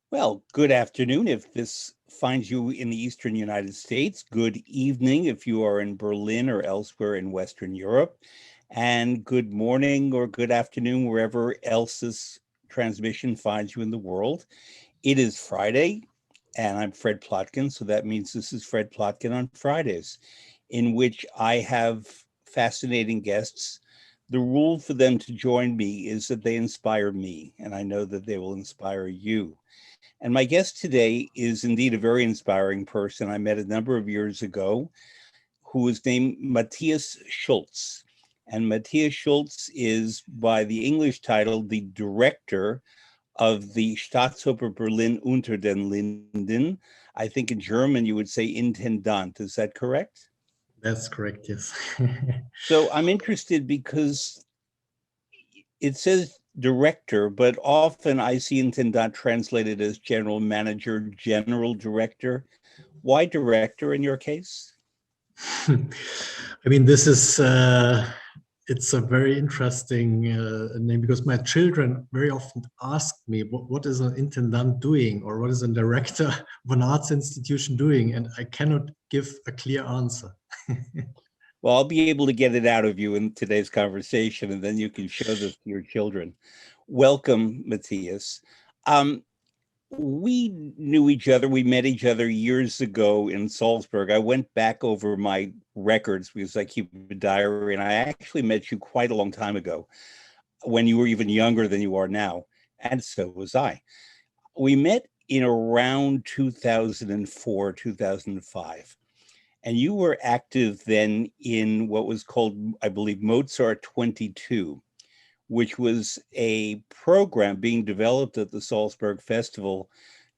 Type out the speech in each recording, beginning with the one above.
Well, good afternoon if this finds you in the Eastern United States. Good evening if you are in Berlin or elsewhere in Western Europe. And good morning or good afternoon wherever else this transmission finds you in the world. It is Friday, and I'm Fred Plotkin, so that means this is Fred Plotkin on Fridays, in which I have fascinating guests. The rule for them to join me is that they inspire me, and I know that they will inspire you. And my guest today is indeed a very inspiring person I met a number of years ago, who is named Matthias Schulz. And Matthias Schulz is, by the English title, the director of the Staatsoper Berlin Unter den Linden. I think in German you would say Intendant. Is that correct? That's correct, yes. So I'm interested because it says director, but often I see Intendant translated as general manager, general director. Why director in your case? I mean, this is it's a very interesting name because my children very often ask me, what is an intendant doing, or what is a director of an arts institution doing? And I cannot give a clear answer. Well, I'll be able to get it out of you in today's conversation, and then you can show this to your children. Welcome, Matthias. Um, we knew each other. We met each other years ago in Salzburg. I went back over my records because I keep a diary, and I actually met you quite a long time ago when you were even younger than you are now. And so was I. We met in around 2004, 2005. And you were active then in what was called, I believe, Mozart 22, which was a program being developed at the Salzburg Festival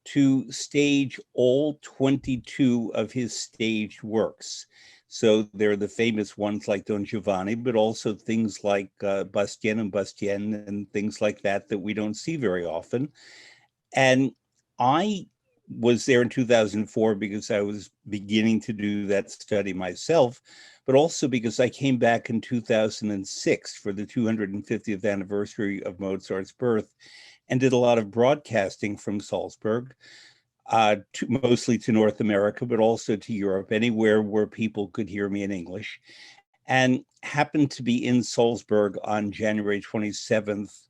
to stage all 22 of his staged works. So there are the famous ones like Don Giovanni, but also things like Bastien and Bastien and things like that we don't see very often. And I was there in 2004 because I was beginning to do that study myself, but also because I came back in 2006 for the 250th anniversary of Mozart's birth and did a lot of broadcasting from Salzburg, mostly to North America, but also to Europe, anywhere where people could hear me in English, and happened to be in Salzburg on January 27th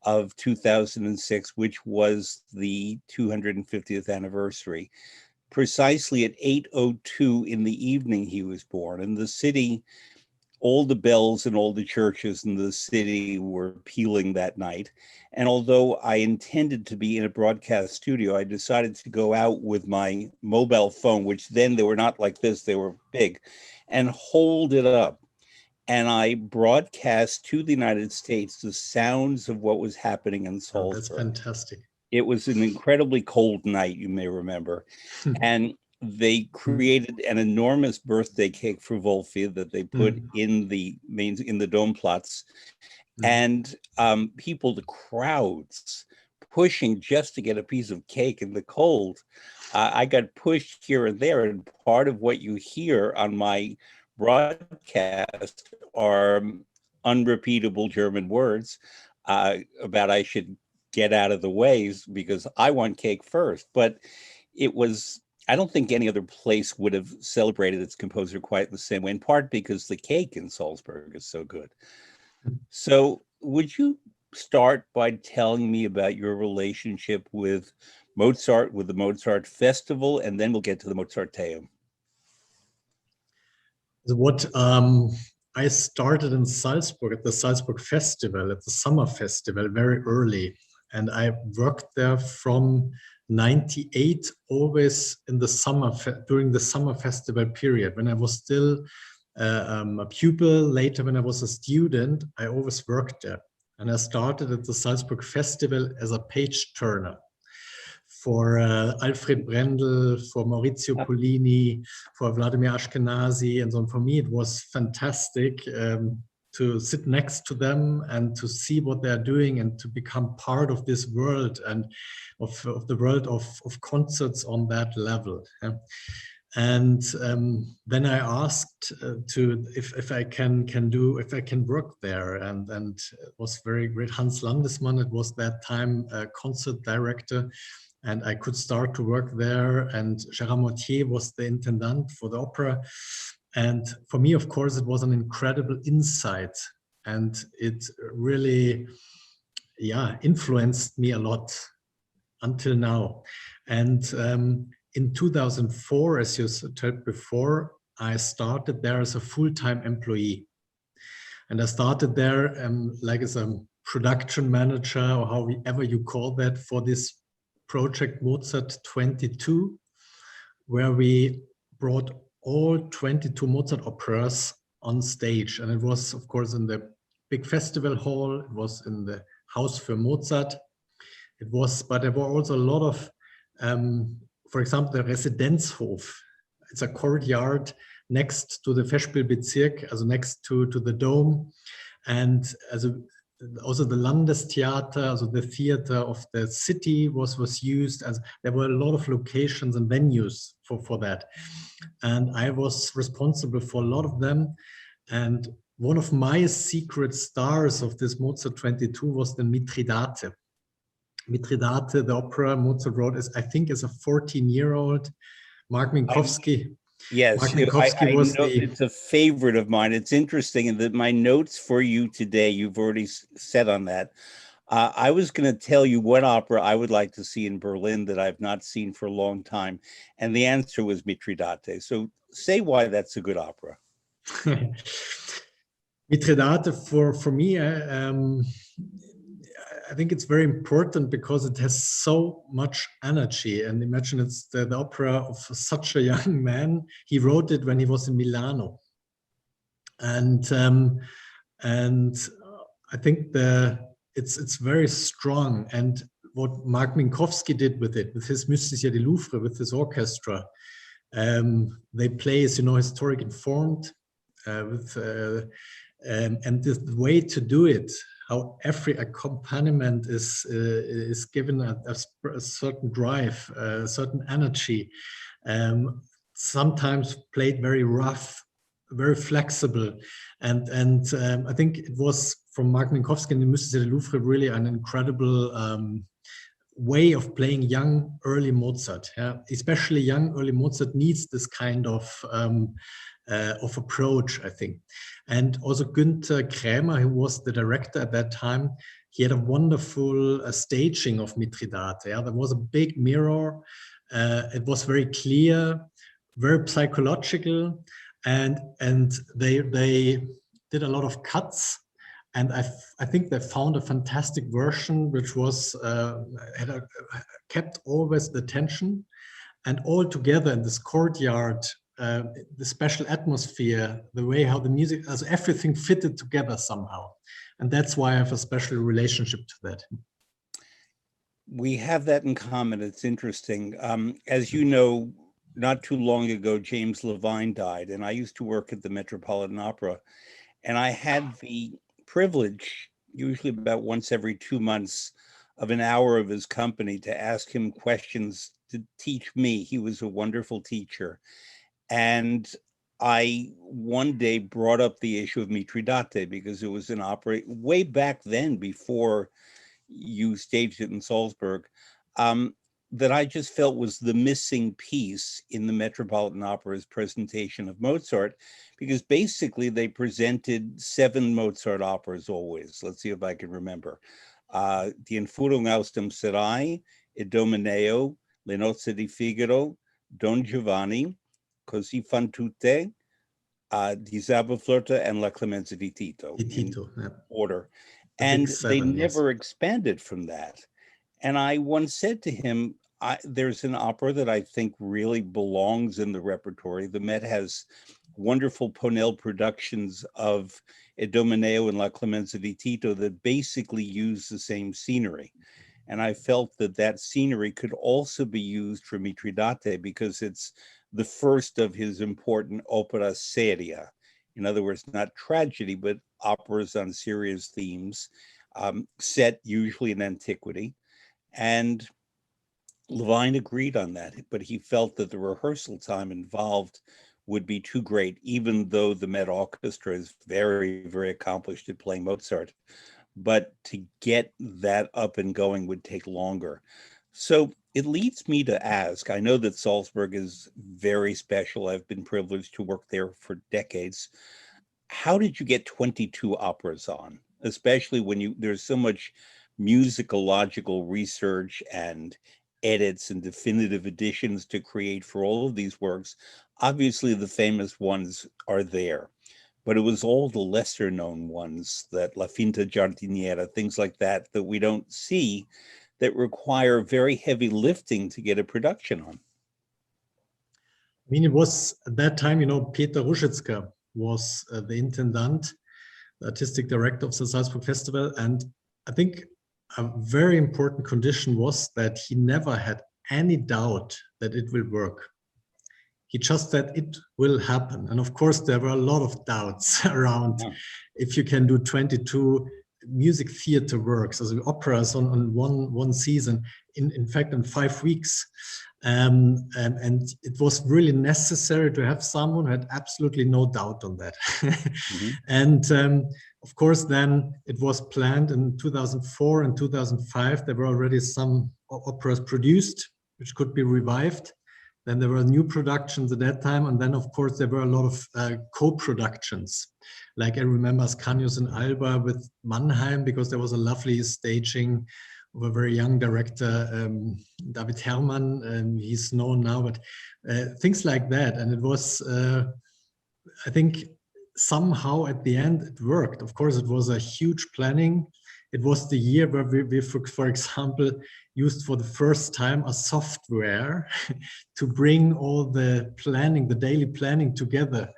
of 2006, which was the 250th anniversary. Precisely at 8:02 in the evening, he was born. And the city, all the bells and all the churches in the city were pealing that night. And although I intended to be in a broadcast studio, I decided to go out with my mobile phone, which then they were not like this, they were big, and hold it up, and I broadcast to the United States the sounds of what was happening in Oh, that's Salzburg. fantastic. It was an incredibly cold night, you may remember, and they created an enormous birthday cake for Wolfie that they put in the Domplatz, and people, the crowds, pushing just to get a piece of cake in the cold. I got pushed here and there, and part of what you hear on my broadcast are unrepeatable German words about I should get out of the ways because I want cake first. But it was, I don't think any other place would have celebrated its composer quite the same way, in part because the cake in Salzburg is so good. So would you start by telling me about your relationship with Mozart, with the Mozart Festival, and then we'll get to the Mozarteum. What I started in Salzburg at the Salzburg Festival, at the summer festival, very early. And I worked there from 98, always in the summer, during the summer festival period. When I was still a pupil, later when I was a student, I always worked there. And I started at the Salzburg Festival as a page turner for Alfred Brendel, for Maurizio Pollini, for Vladimir Ashkenazi. And so for me, it was fantastic to sit next to them and to see what they're doing and to become part of this world and of the world of concerts on that level. And then I asked if I can work there, and it was very great. Hans Landesmann, it was that time concert director, and I could start to work there. And Gérard Mortier was the intendant for the opera. And for me, of course, it was an incredible insight, and it really, yeah, influenced me a lot until now. And in 2004, as you said before, I started there as a full-time employee. And I started there like as a production manager, or however you call that, for this project Mozart 22, where we brought all 22 Mozart operas on stage. And it was, of course, in the big festival hall. It was in the Haus für Mozart. It was, but there were also a lot of, for example, the Residenzhof. It's a courtyard next to the Festspielbezirk, also next to the dome, and also the Landestheater, also the theater of the city was used. As there were a lot of locations and venues for that, and I was responsible for a lot of them. And one of my secret stars of this Mozart 22 was the Mithridate. Mithridate, the opera Mozart wrote, I think, is a 14-year-old. Mark Minkowski. Yes, Mark Minkowski was it's a favorite of mine. It's interesting, and that my notes for you today, you've already said on that. I was going to tell you what opera I would like to see in Berlin that I've not seen for a long time, and the answer was Mithridate. So say why that's a good opera. Mithridate, for me, I think it's very important because it has so much energy. And imagine it's the opera of such a young man. He wrote it when he was in Milano. And I think it's very strong. And what Mark Minkowski did with it, with his Mystica di Louvre, with his orchestra, they play, as you know, historic informed, and the way to do it, how every accompaniment is given a certain drive, a certain energy, sometimes played very rough, very flexible, and I think it was from Mark Minkowski and the Mystica di Louvre really an incredible way of playing young early Mozart. Yeah? Especially young early Mozart needs this kind of approach, I think. And also Günther Krämer, who was the director at that time, he had a wonderful staging of Mithridate. Yeah? There was a big mirror. It was very clear, very psychological, and they did a lot of cuts. And I think they found a fantastic version, which was kept always the tension, and all together in this courtyard, the special atmosphere, the way how the music, as everything fitted together somehow. And that's why I have a special relationship to that. We have that in common. It's interesting. As you know, not too long ago, James Levine died, and I used to work at the Metropolitan Opera, and I had the privilege, usually about once every 2 months, of an hour of his company to ask him questions to teach me. He was a wonderful teacher. And I one day brought up the issue of Mithridate because it was an opera way back then, before you staged it in Salzburg, that I just felt was the missing piece in the Metropolitan Opera's presentation of Mozart, because basically they presented 7 Mozart operas always. Let's see if I can remember. Die Entführung aus dem Serail, Idomeneo, Le Nozze di Figaro, Don Giovanni, Così fan tutte, Die Zauberflöte, and La Clemenza di Tito, yeah. Order. The and 7, they yes. never expanded from that. And I once said to him, there's an opera that I think really belongs in the repertory. The Met has wonderful Ponell productions of Idomeneo and La Clemenza di Tito that basically use the same scenery. And I felt that that scenery could also be used for Mithridate because it's the first of his important opera seria. In other words, not tragedy, but operas on serious themes, set usually in antiquity. And Levine agreed on that, but he felt that the rehearsal time involved would be too great, even though the Met Orchestra is very, very accomplished at playing Mozart. But to get that up and going would take longer. So it leads me to ask, I know that Salzburg is very special. I've been privileged to work there for decades. How did you get 22 operas on, especially when there's so much musicological research and edits and definitive editions to create for all of these works? Obviously, the famous ones are there, but it was all the lesser known ones, that La Finta Giardiniera, things like that, that we don't see, that require very heavy lifting to get a production on. I mean, it was at that time, you know, Peter Ruschitzka was the Intendant, the artistic director of the Salzburg Festival. And I think a very important condition was that he never had any doubt that it will work. He just said it will happen. And of course, there were a lot of doubts around if you can do 22 music theater works, as operas on one season, in fact, in 5 weeks. And it was really necessary to have someone who had absolutely no doubt on that. And of course, then it was planned in 2004 and 2005. There were already some operas produced, which could be revived. Then there were new productions at that time. And then, of course, there were a lot of co-productions. Like I remember Ascanius and Alba with Mannheim, because there was a lovely staging of a very young director, David Herrmann. He's known now, but things like that. And it was, I think, somehow at the end it worked. Of course, it was a huge planning. It was the year where we for example, used for the first time a software to bring all the planning, the daily planning together.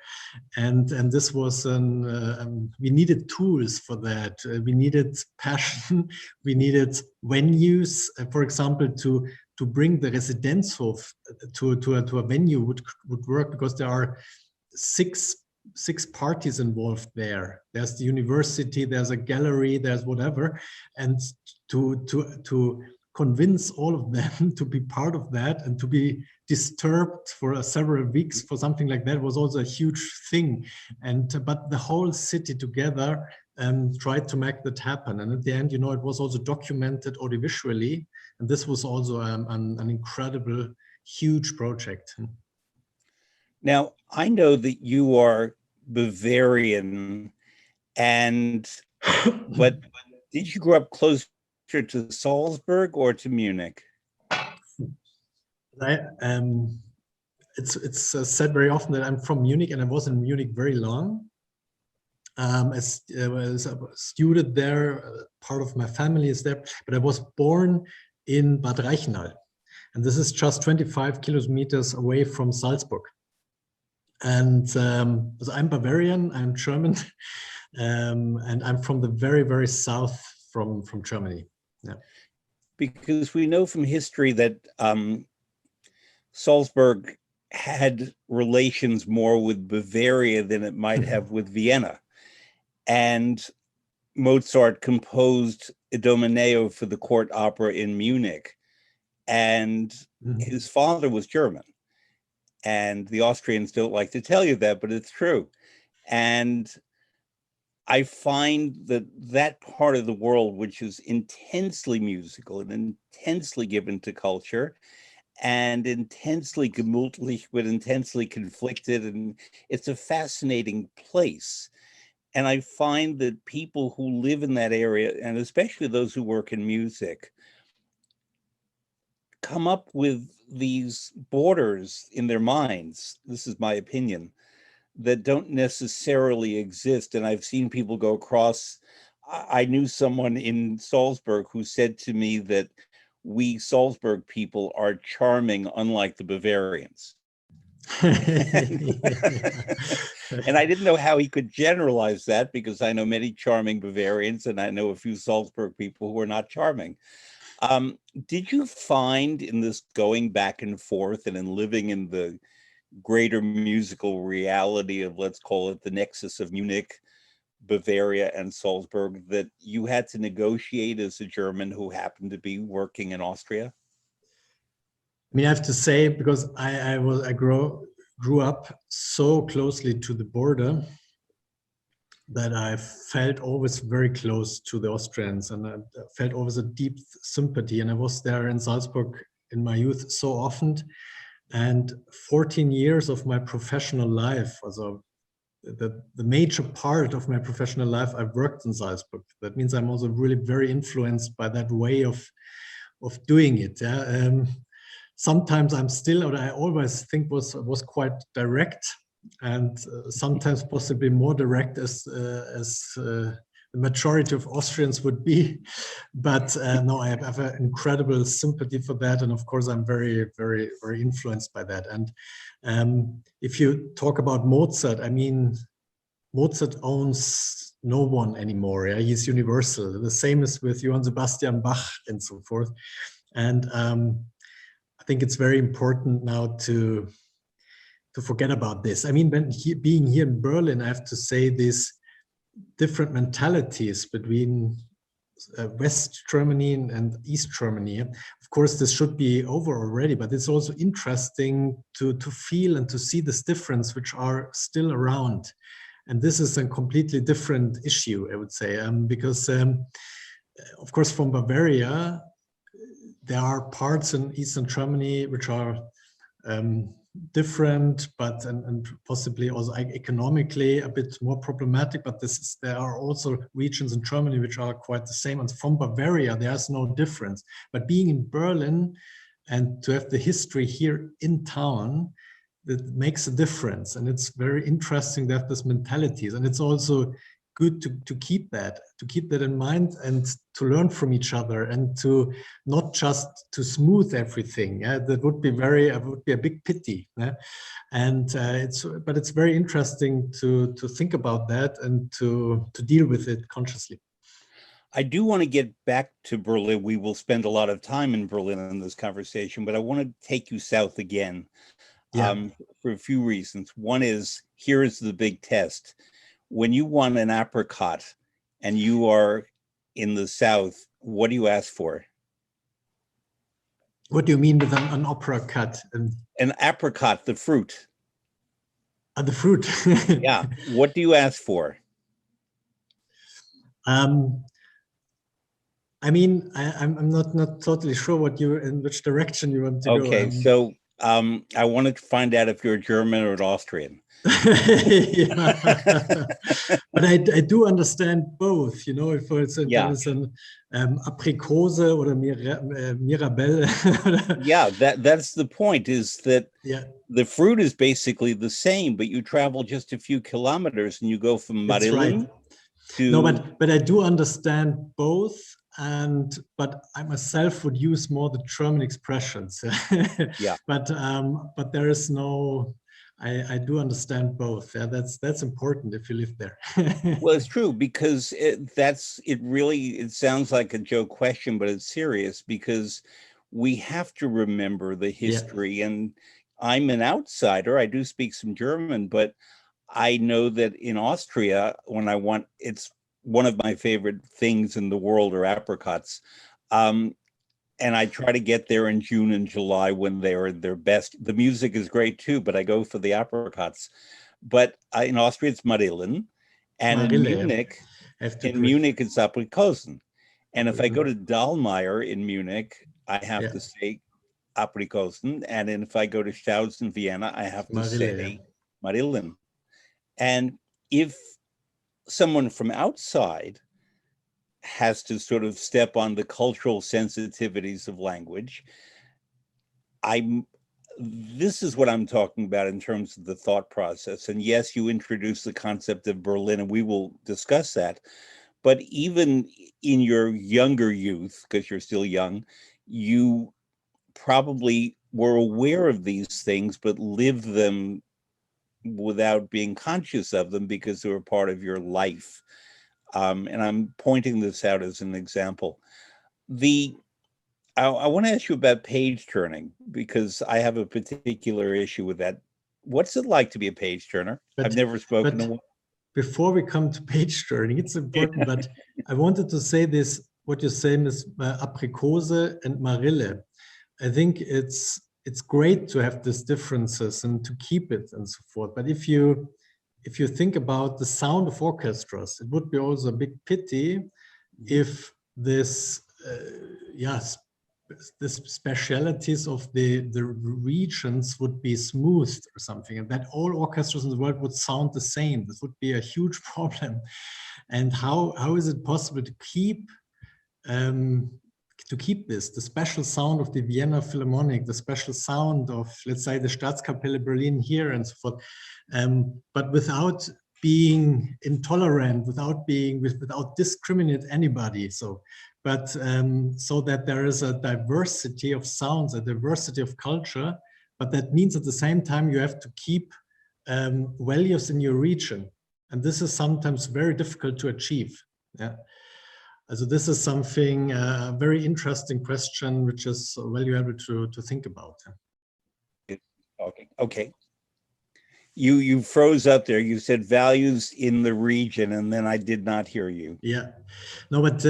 And this was, we needed tools for that. We needed passion. We needed venues, for example, to bring the Residenzhof to a venue would work, because there are six parties involved there. There's the university, there's a gallery, there's whatever. And to convince all of them to be part of that and to be disturbed for several weeks for something like that was also a huge thing. But the whole city together tried to make that happen. And at the end, you know, it was also documented audiovisually. And this was also an incredible, huge project. Now, I know that you are Bavarian, but did you grow up closer to Salzburg or to Munich? It's said very often that I'm from Munich, and I was in Munich very long. As a student there, part of my family is there, but I was born in Bad Reichenhall, and this is just 25 kilometers away from Salzburg. And so I'm Bavarian, I'm German, and I'm from the very, very south from Germany. Yeah. Because we know from history that Salzburg had relations more with Bavaria than it might have with Vienna. And Mozart composed Idomeneo for the court opera in Munich. And his father was German. And the Austrians don't like to tell you that, but it's true. And I find that part of the world, which is intensely musical and intensely given to culture and intensely gemütlich, but intensely conflicted, and it's a fascinating place. And I find that people who live in that area, and especially those who work in music, come up with these borders in their minds, this is my opinion, that don't necessarily exist. And I've seen people go across. I knew someone in Salzburg who said to me that we Salzburg people are charming, unlike the Bavarians. And I didn't know how he could generalize that, because I know many charming Bavarians and I know a few Salzburg people who are not charming. Did you find in this going back and forth and in living in the greater musical reality of, let's call it, the nexus of Munich, Bavaria, and Salzburg, that you had to negotiate as a German who happened to be working in Austria? I mean, I have to say, because I grew up so closely to the border that I felt always very close to the Austrians, and I felt always a deep sympathy. And I was there in Salzburg in my youth so often. And 14 years of my professional life, also the major part of my professional life, I've worked in Salzburg. That means I'm also really very influenced by that way of doing it. Yeah? Sometimes I'm still, or I always think was quite direct, and sometimes possibly more direct as the majority of Austrians would be. But no, I have an incredible sympathy for that, and of course I'm very, very, very influenced by that. And if you talk about Mozart, I mean, Mozart owns no one anymore. Yeah? He's universal. The same is with Johann Sebastian Bach and so forth. And I think it's very important now to forget about this. I mean, being here in Berlin, I have to say these different mentalities between West Germany and East Germany. Of course, this should be over already, but it's also interesting to feel and to see this difference, which are still around. And this is a completely different issue, I would say, because of course, from Bavaria, there are parts in Eastern Germany which are different, but and possibly also economically a bit more problematic. But there are also regions in Germany which are quite the same. And from Bavaria, there's no difference. But being in Berlin and to have the history here in town, that makes a difference. And it's very interesting to have this mentalities. And it's also good to keep that in mind and to learn from each other and to not just to smooth everything. Yeah? That would be a big pity. Yeah? And it's very interesting to think about that and to deal with it consciously. I do want to get back to Berlin. We will spend a lot of time in Berlin in this conversation, but I want to take you south again. Yeah. For a few reasons. One is, here is the big test. When you want an apricot and you are in the South, what do you ask for? What do you mean with an opera cut? An apricot, the fruit. The fruit. Yeah. What do you ask for? I mean, I'm not totally sure in which direction you want to go. Okay, so I wanted to find out if you're a German or an Austrian. But I do understand both, you know, if there is an apricose or mirabelle. Yeah, that's the point, is that the fruit is basically the same, but you travel just a few kilometers and you go from Linden to... No, but I do understand both. But I myself would use more the German expressions. Yeah. But there is no. I do understand both. Yeah, that's important if you live there. Well, it's true, because it sounds like a joke question, but it's serious, because we have to remember the history. Yeah. And I'm an outsider. I do speak some German, but I know that in Austria, it's one of my favorite things in the world are apricots. And I try to get there in June and July when they are their best. The music is great too, but I go for the apricots. But in Austria, it's Marillen. And in Munich, it's Aprikosen. And if I go to Dahlmeier in Munich, I have to say Aprikosen. And if I go to Staud's in Vienna, I have to say Marillen. And if someone from outside has to sort of step on the cultural sensitivities of language, this is what I'm talking about in terms of the thought process. And yes, you introduced the concept of Berlin, and we will discuss that. But even in your younger youth, because you're still young, you probably were aware of these things, but lived them without being conscious of them because they were part of your life. And I'm pointing this out as an example. I want to ask you about page turning, because I have a particular issue with that. What's it like to be a page turner? I've never spoken to one. Before we come to page turning, it's important, but I wanted to say this, what you're saying is aprikose and marille. I think it's great to have these differences and to keep it and so forth. But if you think about the sound of orchestras, it would be also a big pity if this the specialities of the regions would be smoothed or something, and that all orchestras in the world would sound the same. This would be a huge problem. And how is it possible to keep this, the special sound of the Vienna Philharmonic, the special sound of, let's say, the Staatskapelle Berlin here and so forth, but without being intolerant, without discriminate anybody. So, but so that there is a diversity of sounds, a diversity of culture, but that means at the same time you have to keep values in your region, and this is sometimes very difficult to achieve. Yeah. So this is something, a very interesting question, which is valuable to think about. Okay. You froze up there. You said values in the region, and then I did not hear you. Yeah, no, but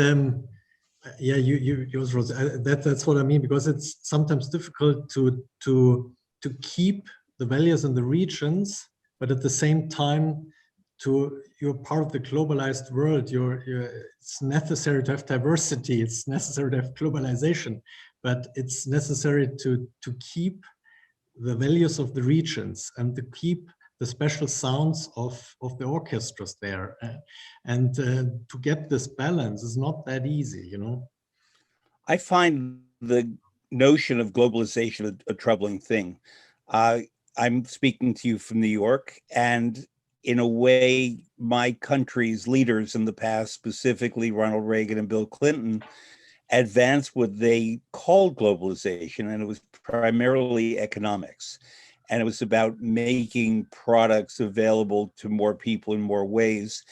yeah, you froze. That's what I mean, because it's sometimes difficult to keep the values in the regions, but at the same time, you're part of the globalized world. It's necessary to have diversity. It's necessary to have globalization, but it's necessary to keep the values of the regions and to keep the special sounds of the orchestras there. And to get this balance is not that easy, you know. I find the notion of globalization a troubling thing. I'm speaking to you from New York, and in a way, my country's leaders in the past, specifically Ronald Reagan and Bill Clinton, advanced what they called globalization, and it was primarily economics. And it was about making products available to more people in more ways.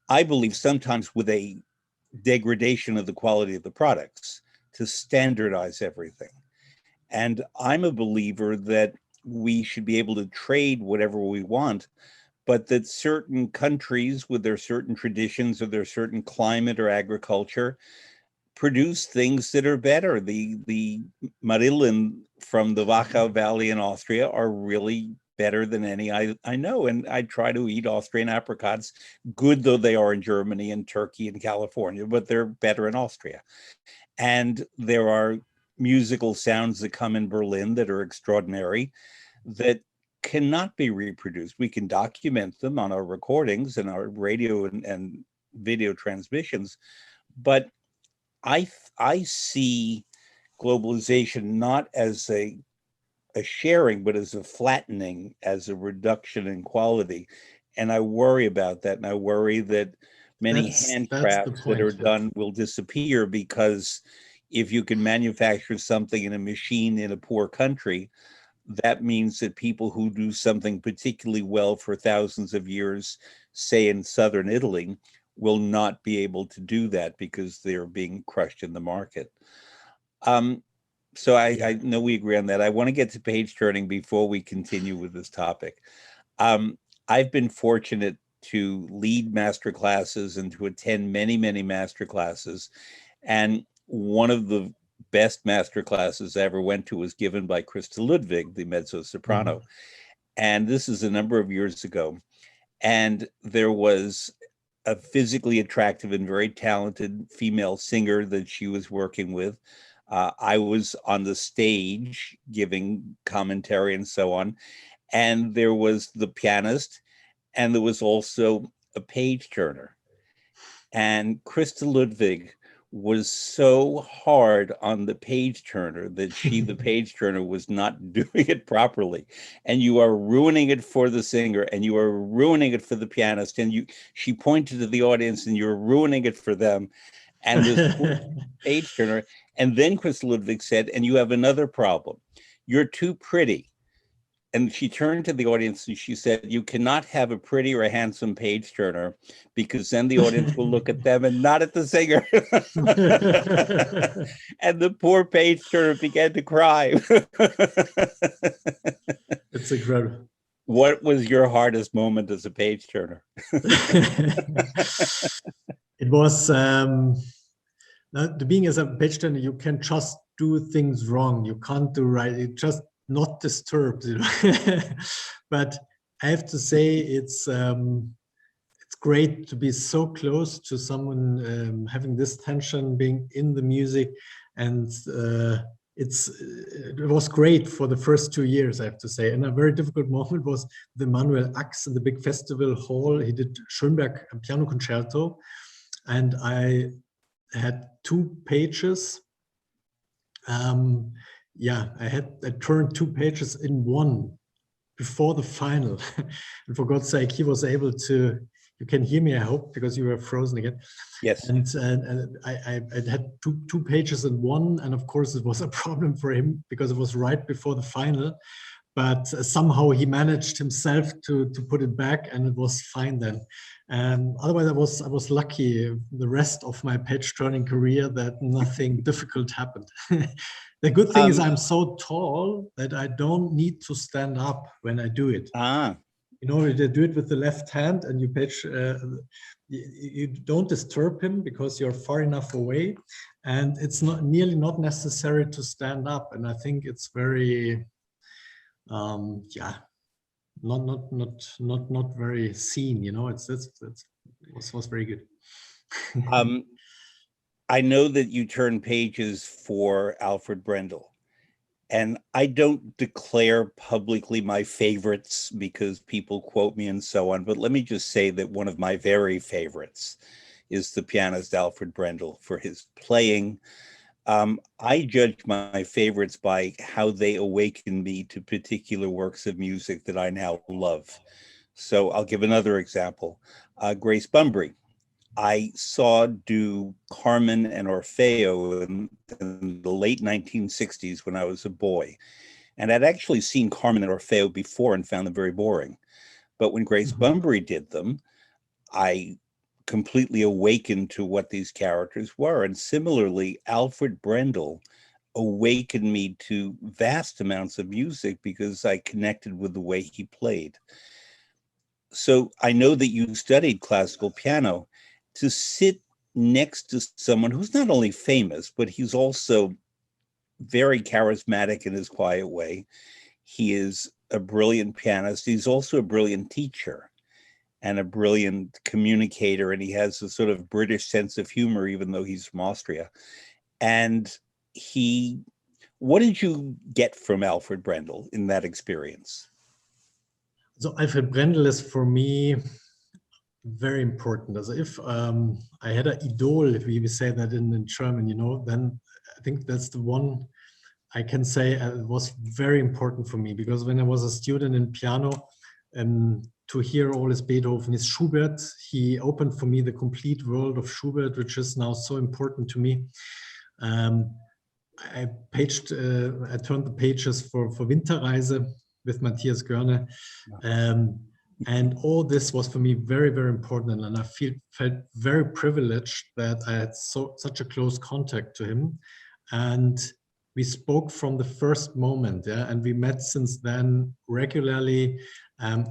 I believe sometimes with a degradation of the quality of the products to standardize everything. And I'm a believer that we should be able to trade whatever we want, but that certain countries with their certain traditions or their certain climate or agriculture produce things that are better. The Marillen from the Wachau Valley in Austria are really better than any I know. And I try to eat Austrian apricots, good though they are in Germany and Turkey and California, but they're better in Austria. And there are musical sounds that come in Berlin that are extraordinary, that cannot be reproduced. We can document them on our recordings and our radio and video transmissions, but I see globalization not as a sharing, but as a flattening, as a reduction in quality. And I worry about that. And I worry that many handcrafts that are done will disappear, because if you can manufacture something in a machine in a poor country, that means that people who do something particularly well for thousands of years, say in southern Italy, will not be able to do that because they're being crushed in the market. So I know we agree on that. I want to get to page turning before we continue with this topic. I've been fortunate to lead master classes and to attend many, many master classes. And one of the best master classes I ever went to was given by Christa Ludwig, the mezzo-soprano. Mm-hmm. And this is a number of years ago. And there was a physically attractive and very talented female singer that she was working with. I was on the stage giving commentary and so on. And there was the pianist, and there was also a page turner. And Christa Ludwig was so hard on the page turner that the page turner was not doing it properly. And you are ruining it for the singer, and you are ruining it for the pianist. And she pointed to the audience, and you're ruining it for them. And this page turner. And then Christa Ludwig said, and you have another problem. You're too pretty. And she turned to the audience and she said, you cannot have a pretty or a handsome page turner, because then the audience will look at them and not at the singer. And the poor page turner began to cry. It's incredible. What was your hardest moment as a page turner? It was, being as a page turner, you can just do things wrong. You can't do right. It just not disturbed, you know. But I have to say it's great to be so close to someone having this tension, being in the music, and it was great for the first 2 years, I have to say. And a very difficult moment was the Manuel Ax in the big festival hall. He did Schönberg piano concerto, and I had 2 pages. I turned 2 pages in one before the final. And for God's sake, he was able to, you can hear me, I hope, because you were frozen again. Yes. And I had two pages in one, and of course it was a problem for him because it was right before the final. But somehow he managed himself to put it back, and it was fine then. Otherwise, I was lucky the rest of my page turning career that nothing difficult happened. The good thing is I'm so tall that I don't need to stand up when I do it. You know, you do it with the left hand, and you page. You don't disturb him because you're far enough away, and it's not necessary to stand up. And I think it's very, not very seen. You know, it was very good. I know that you turn pages for Alfred Brendel, and I don't declare publicly my favorites because people quote me and so on, but let me just say that one of my very favorites is the pianist Alfred Brendel for his playing. I judge my favorites by how they awaken me to particular works of music that I now love. So I'll give another example. Grace Bumbry. I saw do Carmen and Orfeo in the late 1960s when I was a boy. And I'd actually seen Carmen and Orfeo before and found them very boring. But when Grace Bumbry did them, I completely awakened to what these characters were. And similarly, Alfred Brendel awakened me to vast amounts of music because I connected with the way he played. So I know that you studied classical piano. To sit next to someone who's not only famous, but he's also very charismatic in his quiet way. He is a brilliant pianist. He's also a brilliant teacher and a brilliant communicator. And he has a sort of British sense of humor, even though he's from Austria. And what did you get from Alfred Brendel in that experience? So Alfred Brendel is for me very important. As if I had an idol, if we say that in German, you know, then I think that's the one I can say was very important for me, because when I was a student in piano, to hear all his Beethoven, his Schubert, he opened for me the complete world of Schubert, which is now so important to me. I turned the pages for Winterreise with Matthias Görne. And all this was for me very, very important. And I felt very privileged that I had such a close contact to him. And we spoke from the first moment, yeah, and we met since then regularly.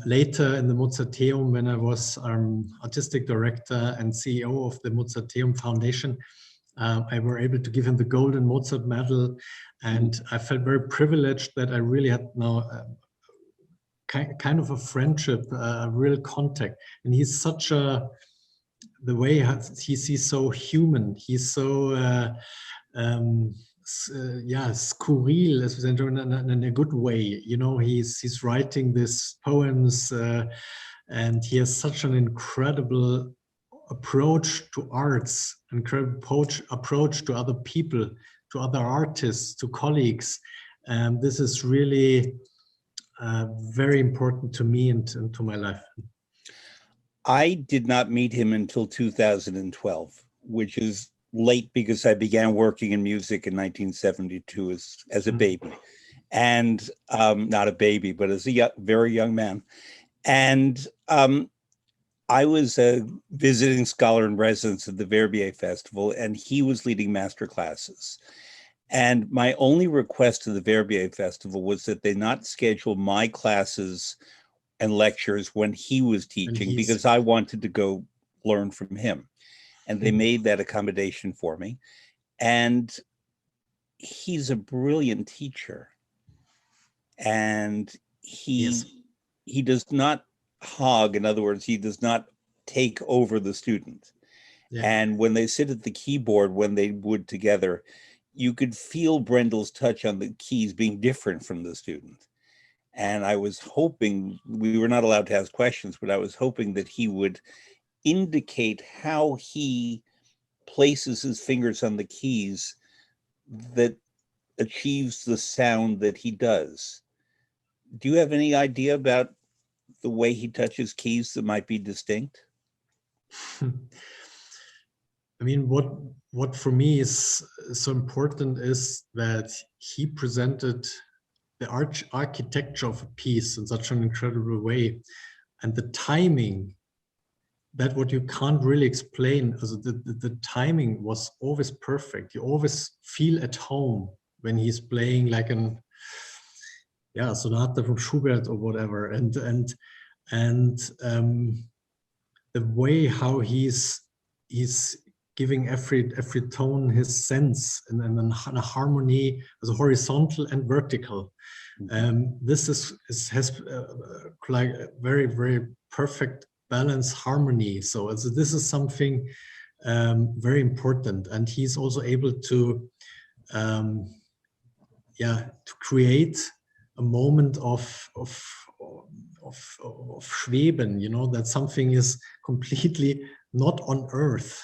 Later in the Mozarteum, when I was artistic director and CEO of the Mozarteum Foundation, I were able to give him the Golden Mozart Medal. And I felt very privileged that I really had now kind of a friendship, a real contact. And he's such the way he's so human. He's so, scurril, as we say in a good way. You know, he's writing these poems, and he has such an incredible approach to arts, incredible approach to other people, to other artists, to colleagues. And this is really very important to me and to my life. I did not meet him until 2012, which is late because I began working in music in 1972 as a baby, and not a baby, but as a very young man. And I was a visiting scholar in residence at the Verbier Festival, and he was leading master classes. And my only request to the Verbier Festival was that they not schedule my classes and lectures when he was teaching, because I wanted to go learn from him. And they made that accommodation for me. And he's a brilliant teacher. And he does not hog, in other words, he does not take over the student. Yeah. And when they sit at the keyboard, when they would together, you could feel Brendel's touch on the keys being different from the student. And I was hoping, we were not allowed to ask questions, but I was hoping that he would indicate how he places his fingers on the keys that achieves the sound that he does. Do you have any idea about the way he touches keys that might be distinct? I mean, what for me is so important is that he presented the architecture of a piece in such an incredible way, and the timing, that what you can't really explain. Also the timing was always perfect. You always feel at home when he's playing like an sonata from Schubert or whatever, and the way how he's giving every tone his sense, and a harmony as a horizontal and vertical. This has like a very, very perfect balance harmony. So this is something very important, and he's also able to create a moment of Schweben, you know, that something is completely not on earth.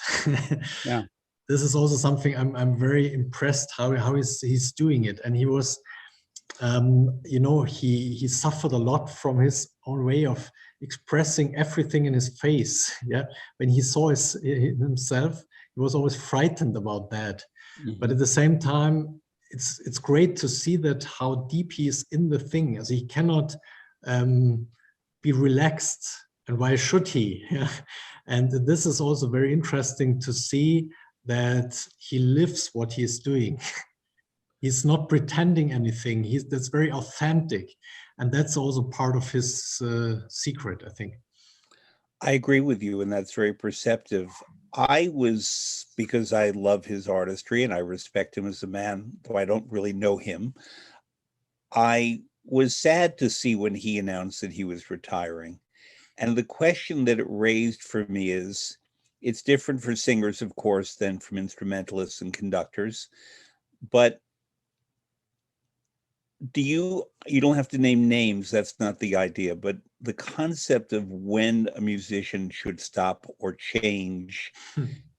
Yeah. This is also something I'm very impressed how he's doing it. And he was, you know, he suffered a lot from his own way of expressing everything in his face. Yeah, when he saw himself, he was always frightened about that. Mm-hmm. But at the same time, it's great to see that how deep he is in the thing, as he cannot be relaxed. And why should he? And this is also very interesting to see that he lives what he is doing. He's not pretending anything. That's very authentic. And that's also part of his secret, I think. I agree with you, and that's very perceptive. I was, because I love his artistry and I respect him as a man, though I don't really know him, I was sad to see when he announced that he was retiring. And the question that it raised for me is, it's different for singers, of course, than from instrumentalists and conductors, but you don't have to name names, that's not the idea, but the concept of when a musician should stop or change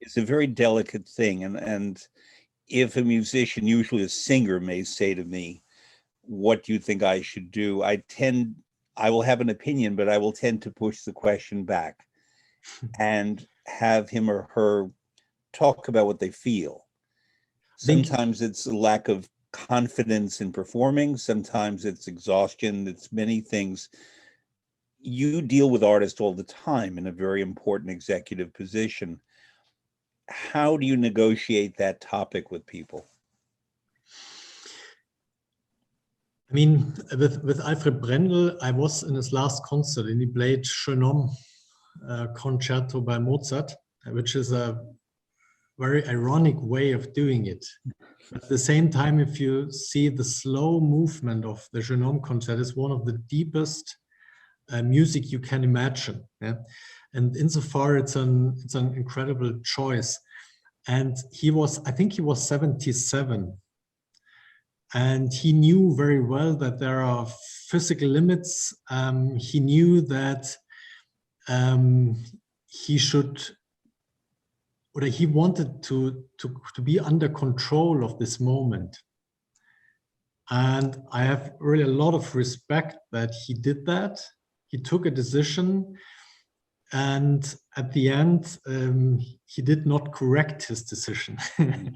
is a very delicate thing. And if a musician, usually a singer, may say to me, what do you think I should do? I will have an opinion, but I will tend to push the question back and have him or her talk about what they feel. Sometimes it's a lack of confidence in performing. Sometimes it's exhaustion. It's many things. You deal with artists all the time in a very important executive position. How do you negotiate that topic with people? I mean, with Alfred Brendel, I was in his last concert, and he played Jeune Homme concerto by Mozart, which is a very ironic way of doing it. But at the same time, if you see the slow movement of the Jeune Homme concert, is one of the deepest music you can imagine. Yeah? And insofar, it's an incredible choice. And I think he was 77. And he knew very well that there are physical limits. He knew that he wanted to be under control of this moment. And I have really a lot of respect that he did that. He took a decision, and at the end, he did not correct his decision. And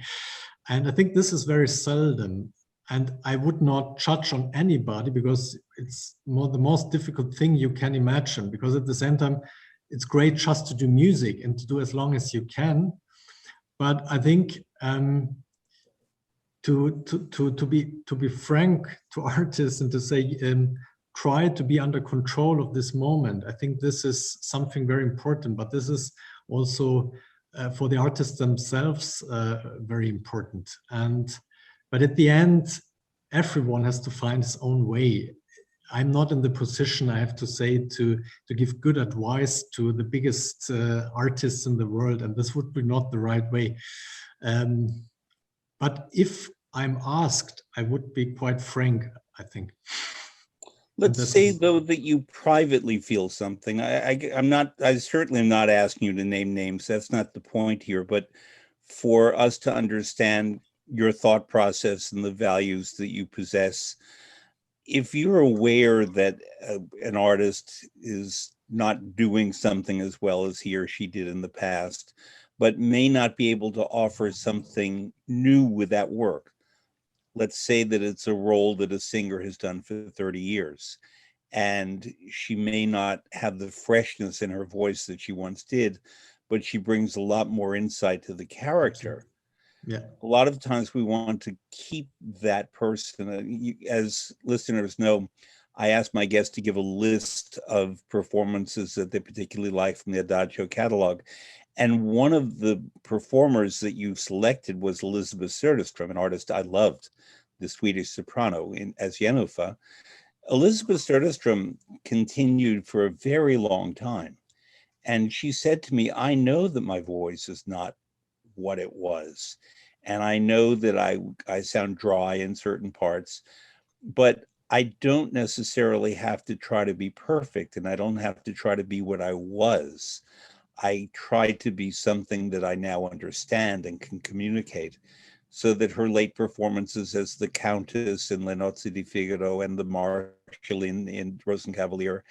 I think this is very seldom. And I would not judge on anybody, because it's the most difficult thing you can imagine, because at the same time, it's great just to do music and to do as long as you can. But I think to be frank to artists and to say, try to be under control of this moment. I think this is something very important, but this is also for the artists themselves very important. But at the end, everyone has to find his own way. I'm not in the position, I have to say, to give good advice to the biggest artists in the world, and this would be not the right way. But if I'm asked, I would be quite frank, I think. Let's say, though, that you privately feel something. I certainly am not asking you to name names. That's not the point here. But for us to understand your thought process and the values that you possess, if you're aware that an artist is not doing something as well as he or she did in the past, but may not be able to offer something new with that work. Let's say that it's a role that a singer has done for 30 years, and she may not have the freshness in her voice that she once did, but she brings a lot more insight to the character. Yeah. A lot of times we want to keep that person. As listeners know, I ask my guests to give a list of performances that they particularly like from the Adagio catalog. And one of the performers that you selected was Elizabeth Söderström, an artist I loved, the Swedish soprano as Jennifer. Elizabeth Söderström continued for a very long time. And she said to me, I know that my voice is not what it was. And I know that I sound dry in certain parts, but I don't necessarily have to try to be perfect, and I don't have to try to be what I was. I try to be something that I now understand and can communicate, so that her late performances as the Countess in Le Nozze di Figaro and the Marshal in Rosenkavalier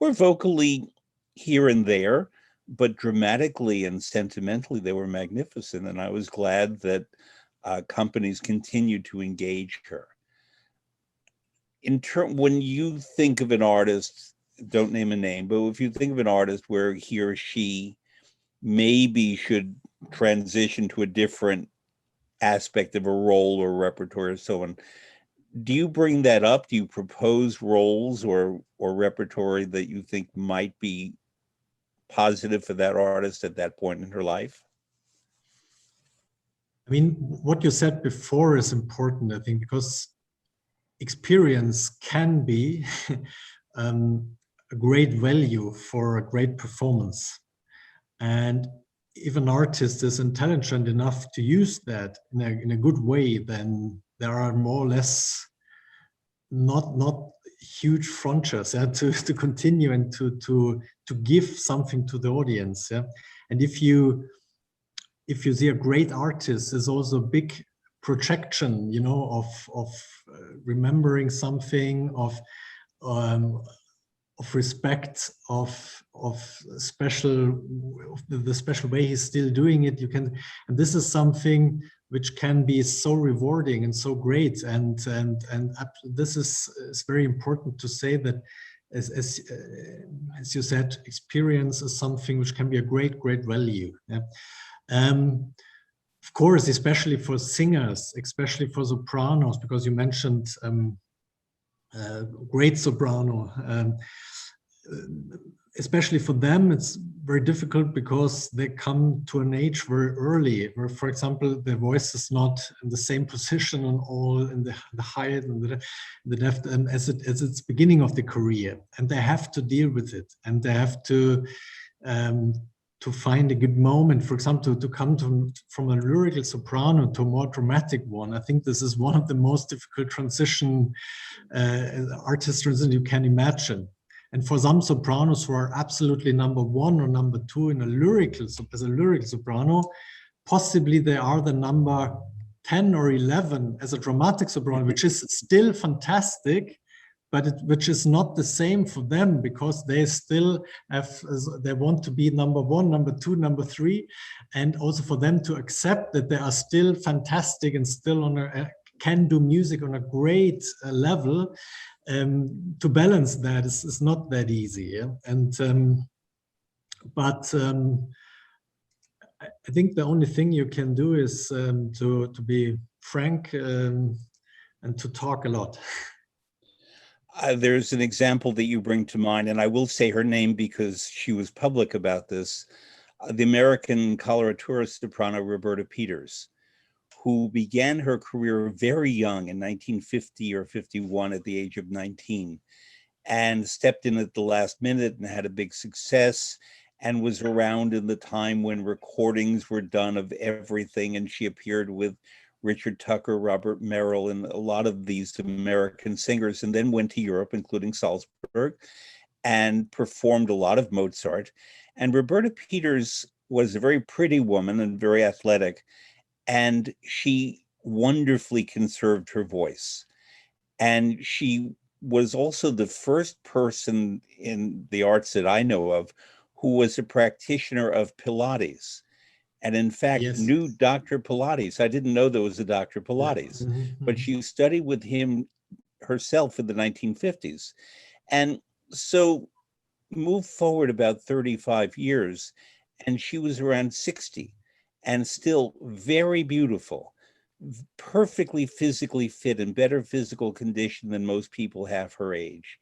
were vocally here and there, but dramatically and sentimentally, they were magnificent. And I was glad that companies continued to engage her. When you think of an artist, don't name a name, but if you think of an artist where he or she maybe should transition to a different aspect of a role or repertoire or so on, do you bring that up? Do you propose roles or repertoire that you think might be positive for that artist at that point in her life? I mean, what you said before is important, I think, because experience can be a great value for a great performance. And if an artist is intelligent enough to use that in a good way, then there are more or less not huge frontiers to continue and to give something to the audience. Yeah? And if you see a great artist, there's also a big projection, you know, of remembering something, of respect, of special, the special way he's still doing it. And this is something which can be so rewarding and so great. And this is very important to say that, as you said, experience is something which can be a great value. Yeah? Of course, especially for singers, especially for sopranos, because you mentioned great soprano. Especially for them, it's very difficult because they come to an age very early, where, for example, their voice is not in the same position on all, in the height and the depth, and as its beginning of the career, and they have to deal with it, and they have to find a good moment, for example, to come from a lyrical soprano to a more dramatic one. I think this is one of the most difficult artist transition you can imagine. And for some sopranos who are absolutely number one or number two in as a lyrical soprano, possibly they are the number 10 or 11 as a dramatic soprano, which is still fantastic, but which is not the same for them, because they still they want to be number one, number two, number three, and also for them to accept that they are still fantastic and still can do music on a great level. To balance that is not that easy. Yeah? And but I think the only thing you can do is to be frank and to talk a lot. There's an example that you bring to mind, and I will say her name because she was public about this. The American coloratura soprano Roberta Peters, who began her career very young in 1950 or 51 at the age of 19, and stepped in at the last minute and had a big success, and was around in the time when recordings were done of everything, and she appeared with Richard Tucker, Robert Merrill, and a lot of these American singers, and then went to Europe, including Salzburg, and performed a lot of Mozart. And Roberta Peters was a very pretty woman and very athletic, and she wonderfully conserved her voice. And she was also the first person in the arts that I know of who was a practitioner of Pilates, and in fact knew Dr. Pilates. I didn't know there was a Dr. Pilates, but she studied with him herself in the 1950s. And so move forward about 35 years, and she was around 60 and still very beautiful, perfectly physically fit, in better physical condition than most people half her age,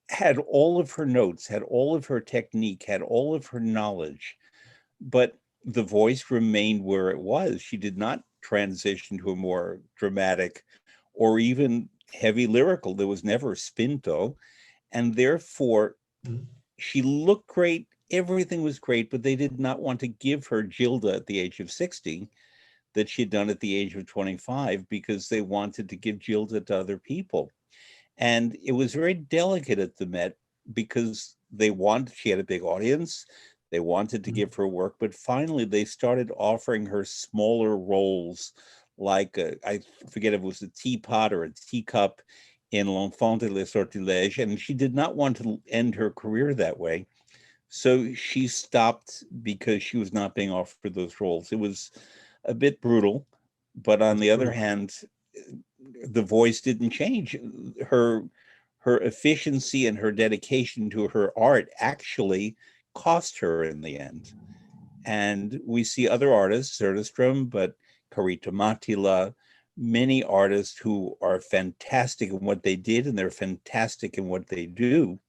had all of her notes, had all of her technique, had all of her knowledge, but the voice remained where it was. She did not transition to a more dramatic or even heavy lyrical. There was never spinto, and therefore she looked great. Everything was great, but they did not want to give her Gilda at the age of 60 that she'd done at the age of 25, because they wanted to give Gilda to other people. And it was very delicate at the Met, because she had a big audience. They wanted to give her work, but finally they started offering her smaller roles, like I forget if it was a teapot or a teacup in L'Enfant de le Sortilège, and she did not want to end her career that way. So she stopped because she was not being offered those roles. It was a bit brutal, but on the other hand, the voice didn't change. Her efficiency and her dedication to her art actually cost her in the end. And we see other artists, Söderström, but Carita Mattila, many artists who are fantastic in what they did, and they're fantastic in what they do,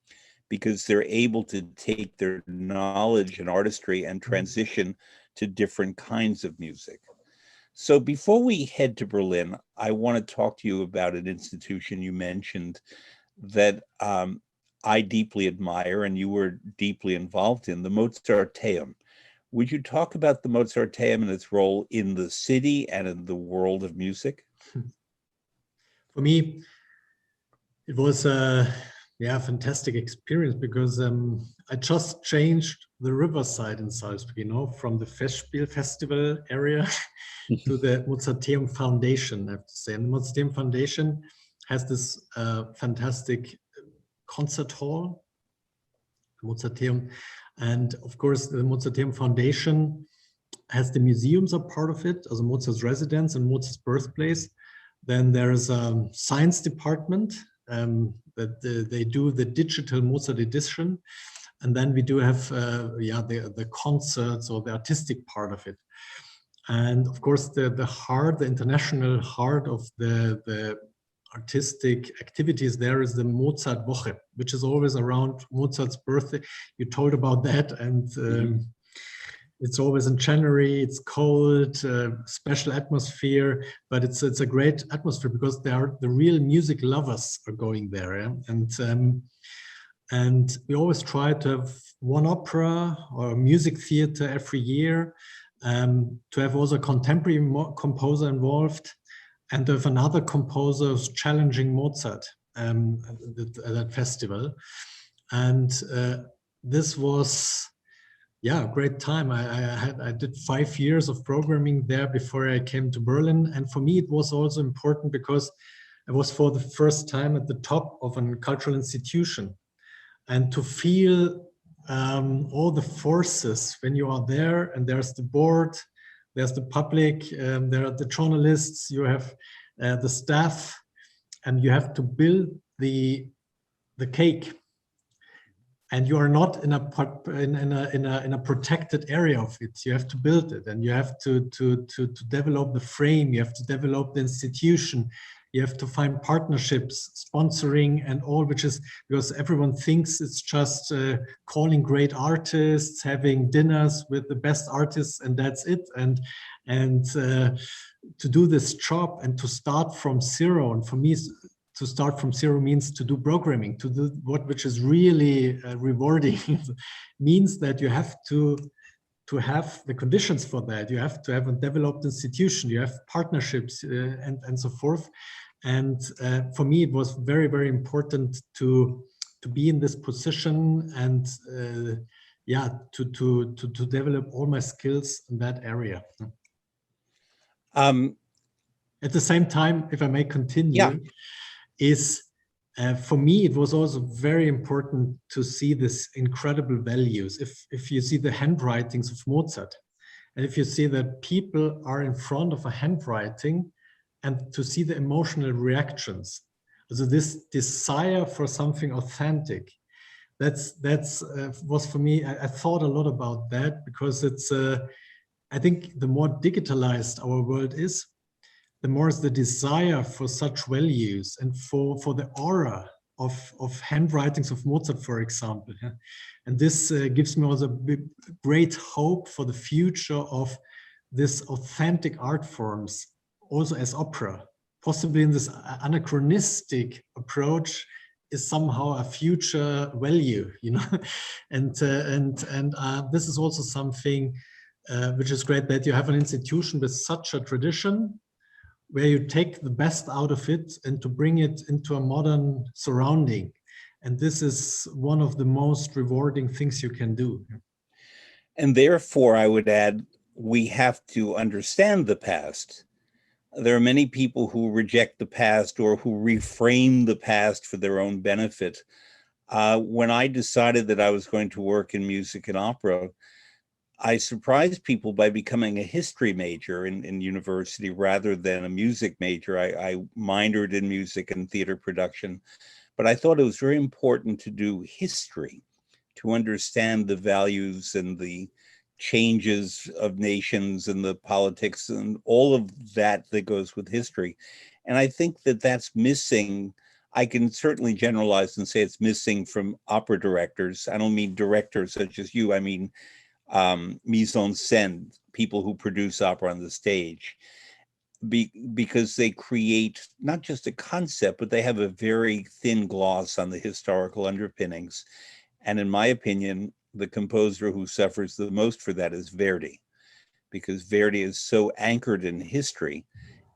because they're able to take their knowledge and artistry and transition to different kinds of music. So before we head to Berlin, I want to talk to you about an institution you mentioned that I deeply admire and you were deeply involved in, the Mozarteum. Would you talk about the Mozarteum and its role in the city and in the world of music? For me, it was a fantastic experience, because I just changed the riverside in Salzburg, from the Festspiel Festival area to the Mozarteum Foundation, I have to say. And the Mozarteum Foundation has this fantastic concert hall, Mozarteum. And of course, the Mozarteum Foundation has the museums are part of it, also Mozart's residence and Mozart's birthplace. Then there's a science department that they do the digital Mozart edition. And then we do have the concerts or the artistic part of it. And of course, the international heart of the artistic activities there is the Mozart Woche, which is always around Mozart's birthday. You told about that, and it's always in January. It's cold, special atmosphere, but it's a great atmosphere because the real music lovers are going there, and we always try to have one opera or a music theater every year, to have also a contemporary composer involved, and to have another composer who's challenging Mozart at that festival. And this was a great time. I did 5 years of programming there before I came to Berlin. And for me, it was also important because I was for the first time at the top of a cultural institution. And to feel all the forces when you are there, and there's the board, there's the public, there are the journalists, you have the staff, and you have to build the cake. And you are not in a protected area of it. You have to build it, and you have to develop the frame. You have to develop the institution. You have to find partnerships, sponsoring and all, which is because everyone thinks it's just calling great artists, having dinners with the best artists, and that's it. And to do this job and to start from zero, and for me, to start from zero means to do programming, to do which is really rewarding, means that you have to have the conditions for that. You have to have a developed institution, you have partnerships and so forth. And for me, it was very, very important to be in this position and yeah, to develop all my skills in that area. At the same time, if I may continue, is for me, it was also very important to see this incredible values. If you see the handwritings of Mozart, and if you see that people are in front of a handwriting and to see the emotional reactions, so this desire for something authentic, that's was for me, I thought a lot about that, because it's, I think the more digitalized our world is, the more is the desire for such values and for the aura of handwritings of Mozart, for example. Yeah? And this gives me also great hope for the future of this authentic art forms, also as opera. Possibly in this anachronistic approach is somehow a future value, you know. And this is also something which is great, that you have an institution with such a tradition, where you take the best out of it and to bring it into a modern surrounding. And this is one of the most rewarding things you can do. And therefore, I would add, we have to understand the past. There are many people who reject the past or who reframe the past for their own benefit. When I decided that I was going to work in music and opera, I surprised people by becoming a history major in university rather than a music major. I minored in music and theater production, but I thought it was very important to do history, to understand the values and the changes of nations and the politics and all of that that goes with history. And I think that that's missing. I can certainly generalize and say it's missing from opera directors. I don't mean directors such as you, I mean mise en scène, people who produce opera on the stage, because they create not just a concept, but they have a very thin gloss on the historical underpinnings. And in my opinion, the composer who suffers the most for that is Verdi, because Verdi is so anchored in history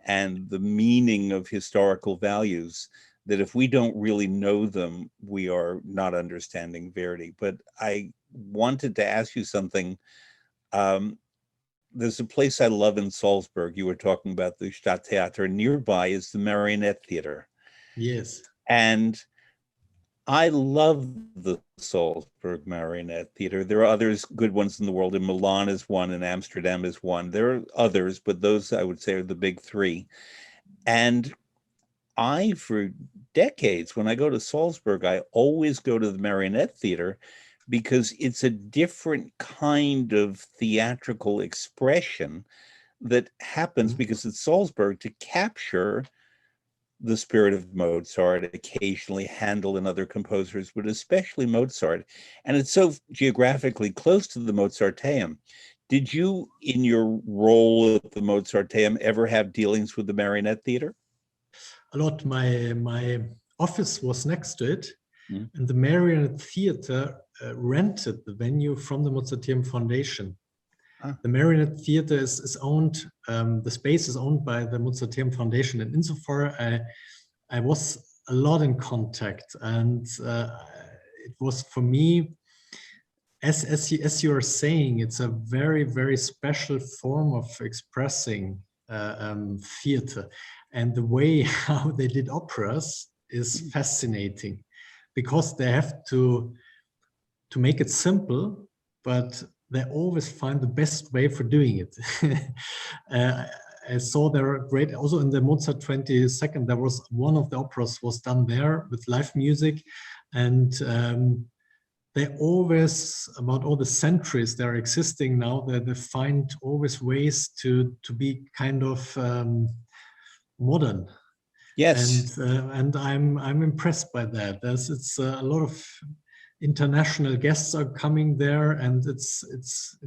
and the meaning of historical values that if we don't really know them, we are not understanding Verdi. But I wanted to ask you something. There's a place I love in Salzburg. You were talking about the Staatstheater. Nearby is the Marionette Theater. Yes. And I love the Salzburg Marionette Theater. There are others, good ones in the world. In Milan is one, and Amsterdam is one. There are others, but those I would say are the big three. And I, for decades, when I go to Salzburg, I always go to the Marionette Theater because it's a different kind of theatrical expression that happens because it's Salzburg to capture the spirit of Mozart, occasionally Handel and other composers, but especially Mozart. And it's so geographically close to the Mozarteum. Did you, in your role at the Mozarteum, ever have dealings with the Marionette Theater? A lot. My office was next to it, and the Marionette Theater rented the venue from the Mozarteum Foundation. The Marionette Theater is owned, the space is owned by the Mozarteum Foundation, and insofar I was a lot in contact, and it was for me, as you are saying, it's a very, very special form of expressing theater, and the way how they did operas is fascinating, because they have to make it simple, but they always find the best way for doing it. I saw there are great, also in the Mozart 22nd, there was one of the operas was done there with live music, and they always, about all the centuries that are existing now, that they find always ways to be kind of modern. Yes. And I'm impressed by that. It's a lot of international guests are coming there, and it's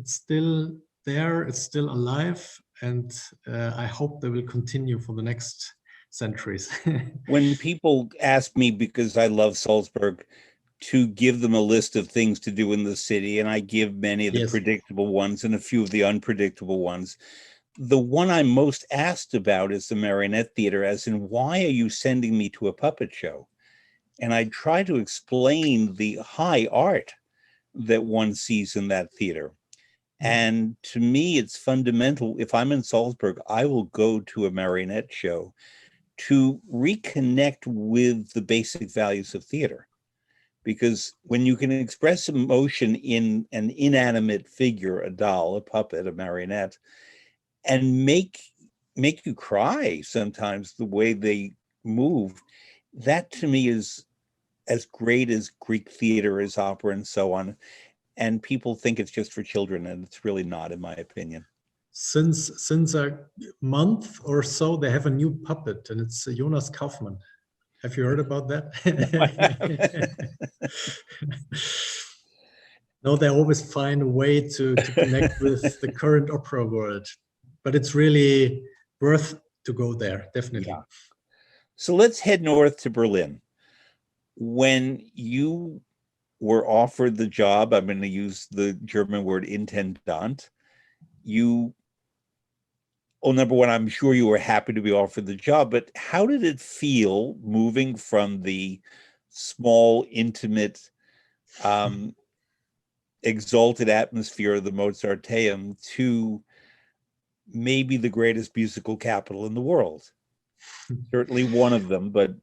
still there. It's still alive, and I hope they will continue for the next centuries. When people ask me, because I love Salzburg, to give them a list of things to do in the city, and I give many of the Yes. predictable ones and a few of the unpredictable ones. The one I'm most asked about is the Marionette Theater, as in, why are you sending me to a puppet show? And I try to explain the high art that one sees in that theater. And to me, it's fundamental. If I'm in Salzburg, I will go to a marionette show to reconnect with the basic values of theater. Because when you can express emotion in an inanimate figure, a doll, a puppet, a marionette, and make you cry sometimes the way they move, that to me is as great as Greek theater, as opera, and so on. And people think it's just for children, and it's really not, in my opinion. Since a month or so, they have a new puppet, and it's Jonas Kaufmann. Have you heard about that? No, they always find a way to connect with the current opera world, but it's really worth to go there, definitely. Yeah. So let's head north to Berlin. When you were offered the job, I'm going to use the German word Intendant, number one, I'm sure you were happy to be offered the job, but how did it feel moving from the small, intimate, exalted atmosphere of the Mozarteum to maybe the greatest musical capital in the world? Certainly one of them, but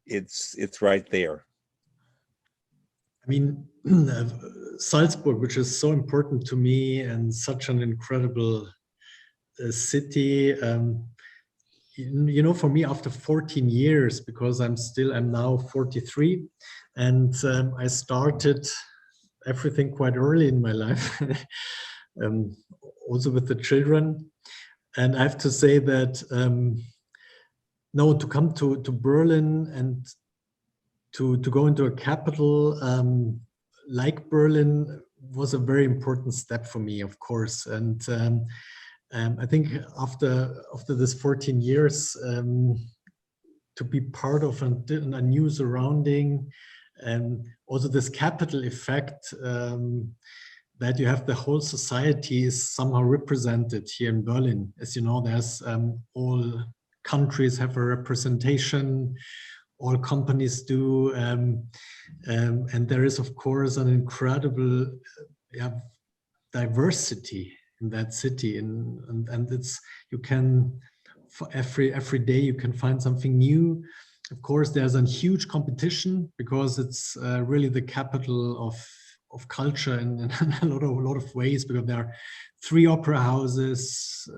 it's right there. I mean, Salzburg, which is so important to me and such an incredible city. You know, for me, after 14 years, because I'm now 43, and I started everything quite early in my life, also with the children. And I have to say that, no, to come to Berlin and to go into a capital like Berlin was a very important step for me, of course. And I think after this 14 years, to be part of a new surrounding, and also this capital effect, that you have the whole society is somehow represented here in Berlin. As you know, there's all countries have a representation, all companies do, and there is, of course, an incredible diversity in that city, and it's, you can, for every day you can find something new. Of course, there's a huge competition because it's really the capital of culture in a lot of ways, because there are 3 opera houses,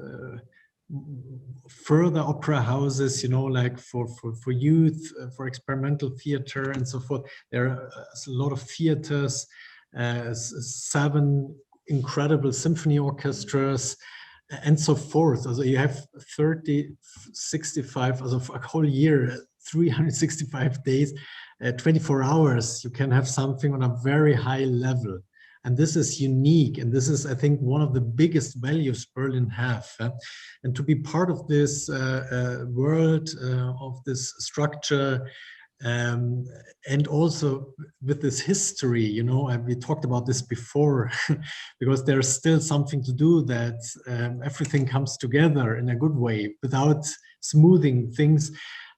further opera houses, you know, like for youth, for experimental theater and so forth. There are a lot of theaters, 7 incredible symphony orchestras, and so forth. So you have 65, also a whole year, 365 days, 24 hours, you can have something on a very high level. And this is unique. And this is, I think, one of the biggest values Berlin have. And to be part of this world, of this structure, and also with this history, you know, and we talked about this before, because there's still something to do, that everything comes together in a good way without smoothing things.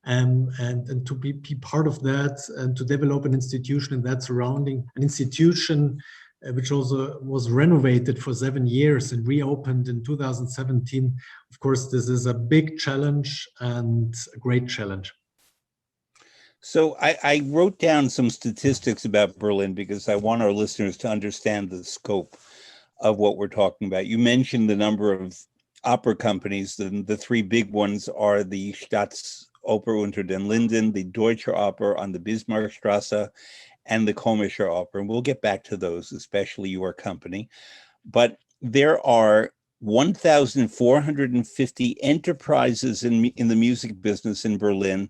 And to be part of that, and to develop an institution in that surrounding, an institution which also was renovated for 7 years and reopened in 2017. Of course, this is a big challenge and a great challenge. So I wrote down some statistics about Berlin because I want our listeners to understand the scope of what we're talking about. You mentioned the number of opera companies. The 3 big ones are the Staatsoper Unter den Linden, the Deutsche Opera on the Bismarckstrasse, and the Komische Opera. And we'll get back to those, especially your company. But there are 1,450 enterprises in the music business in Berlin,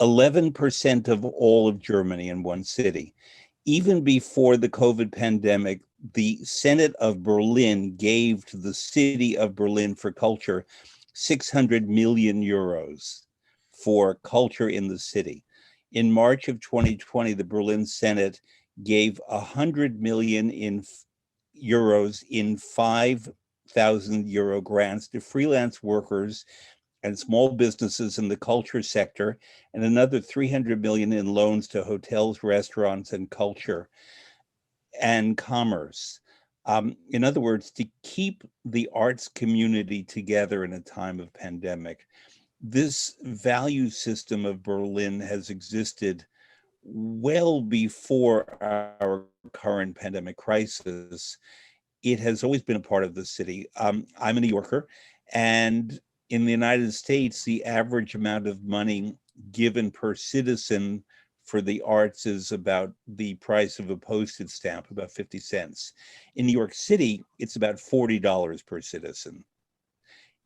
11% of all of Germany in one city. Even before the COVID pandemic, the Senate of Berlin gave to the city of Berlin for culture 600 million euros for culture in the city. In March of 2020, the Berlin Senate gave 100 million euros in 5,000 euro grants to freelance workers and small businesses in the culture sector, and another 300 million in loans to hotels, restaurants, and culture and commerce. In other words, to keep the arts community together in a time of pandemic. This value system of Berlin has existed well before our current pandemic crisis. It has always been a part of the city. I'm a New Yorker, and in the United States, the average amount of money given per citizen for the arts is about the price of a postage stamp, about 50 cents. In New York City, it's about $40 per citizen.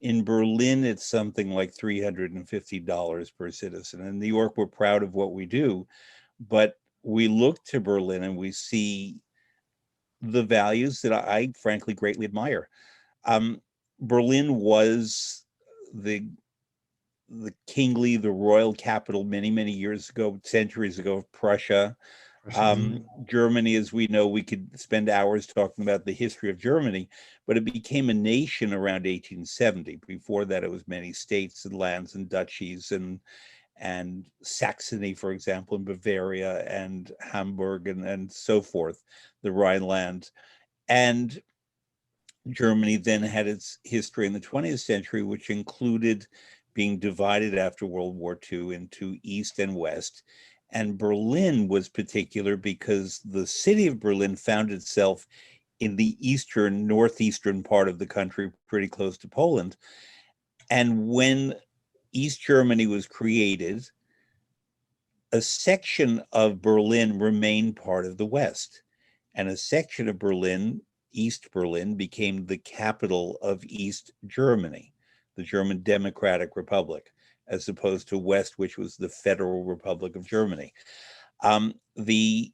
In Berlin, it's something like $350 per citizen. In New York, we're proud of what we do, but we look to Berlin and we see the values that I frankly greatly admire. Berlin was the kingly, the royal capital many, many years ago, centuries ago, of Prussia. Germany, as we know, we could spend hours talking about the history of Germany, but it became a nation around 1870. Before that, it was many states and lands and duchies and Saxony, for example, in Bavaria and Hamburg and so forth, the Rhineland. And Germany then had its history in the 20th century, which included being divided after World War II into East and West. And Berlin was particular because the city of Berlin found itself in the northeastern part of the country, pretty close to Poland. And when East Germany was created, a section of Berlin remained part of the West. And a section of Berlin, East Berlin, became the capital of East Germany, the German Democratic Republic, as opposed to West, which was the Federal Republic of Germany. The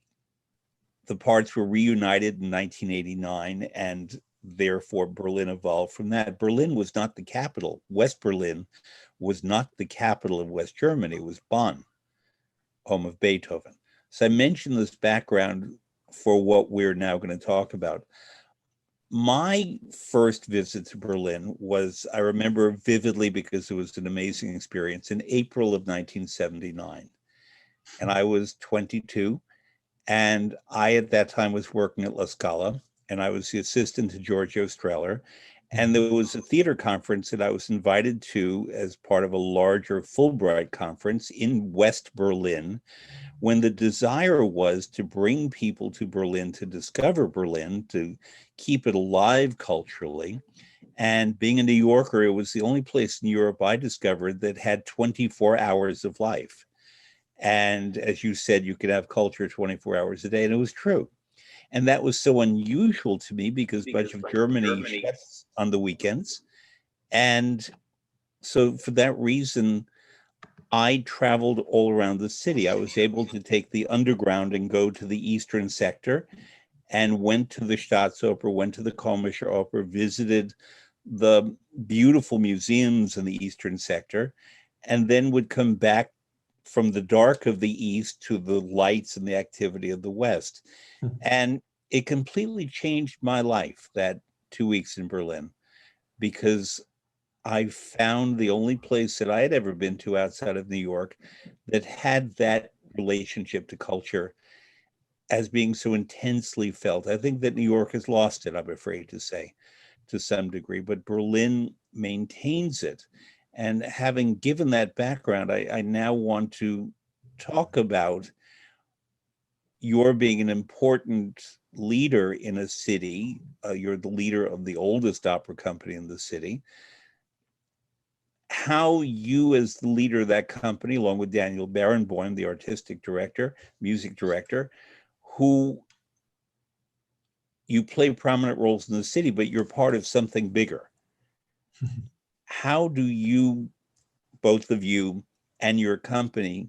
parts were reunited in 1989, and therefore Berlin evolved from that. Berlin was not the capital. West Berlin was not the capital of West Germany. It was Bonn, home of Beethoven. So I mentioned this background for what we're now going to talk about. My first visit to Berlin was, I remember vividly because it was an amazing experience, in April of 1979. And I was 22. And I, at that time, was working at La Scala, and I was the assistant to Giorgio Strehler. And there was a theater conference that I was invited to as part of a larger Fulbright conference in West Berlin, when the desire was to bring people to Berlin, to discover Berlin, to keep it alive culturally. And being a New Yorker, it was the only place in Europe I discovered that had 24 hours of life. And as you said, you could have culture 24 hours a day, and it was true. And that was so unusual to me because much of Germany shuts on the weekends. And so for that reason, I traveled all around the city. I was able to take the underground and go to the eastern sector, and went to the Staatsoper, went to the Komische Oper, visited the beautiful museums in the eastern sector, and then would come back from the dark of the East to the lights and the activity of the West. And it completely changed my life, that 2 weeks in Berlin, because I found the only place that I had ever been to outside of New York that had that relationship to culture as being so intensely felt. I think that New York has lost it, I'm afraid to say, to some degree, but Berlin maintains it. And having given that background, I now want to talk about your being an important leader in a city. You're the leader of the oldest opera company in the city. How you, as the leader of that company, along with Daniel Barenboim, the artistic director, music director, who you play prominent roles in the city, but you're part of something bigger. How do you, both of you and your company,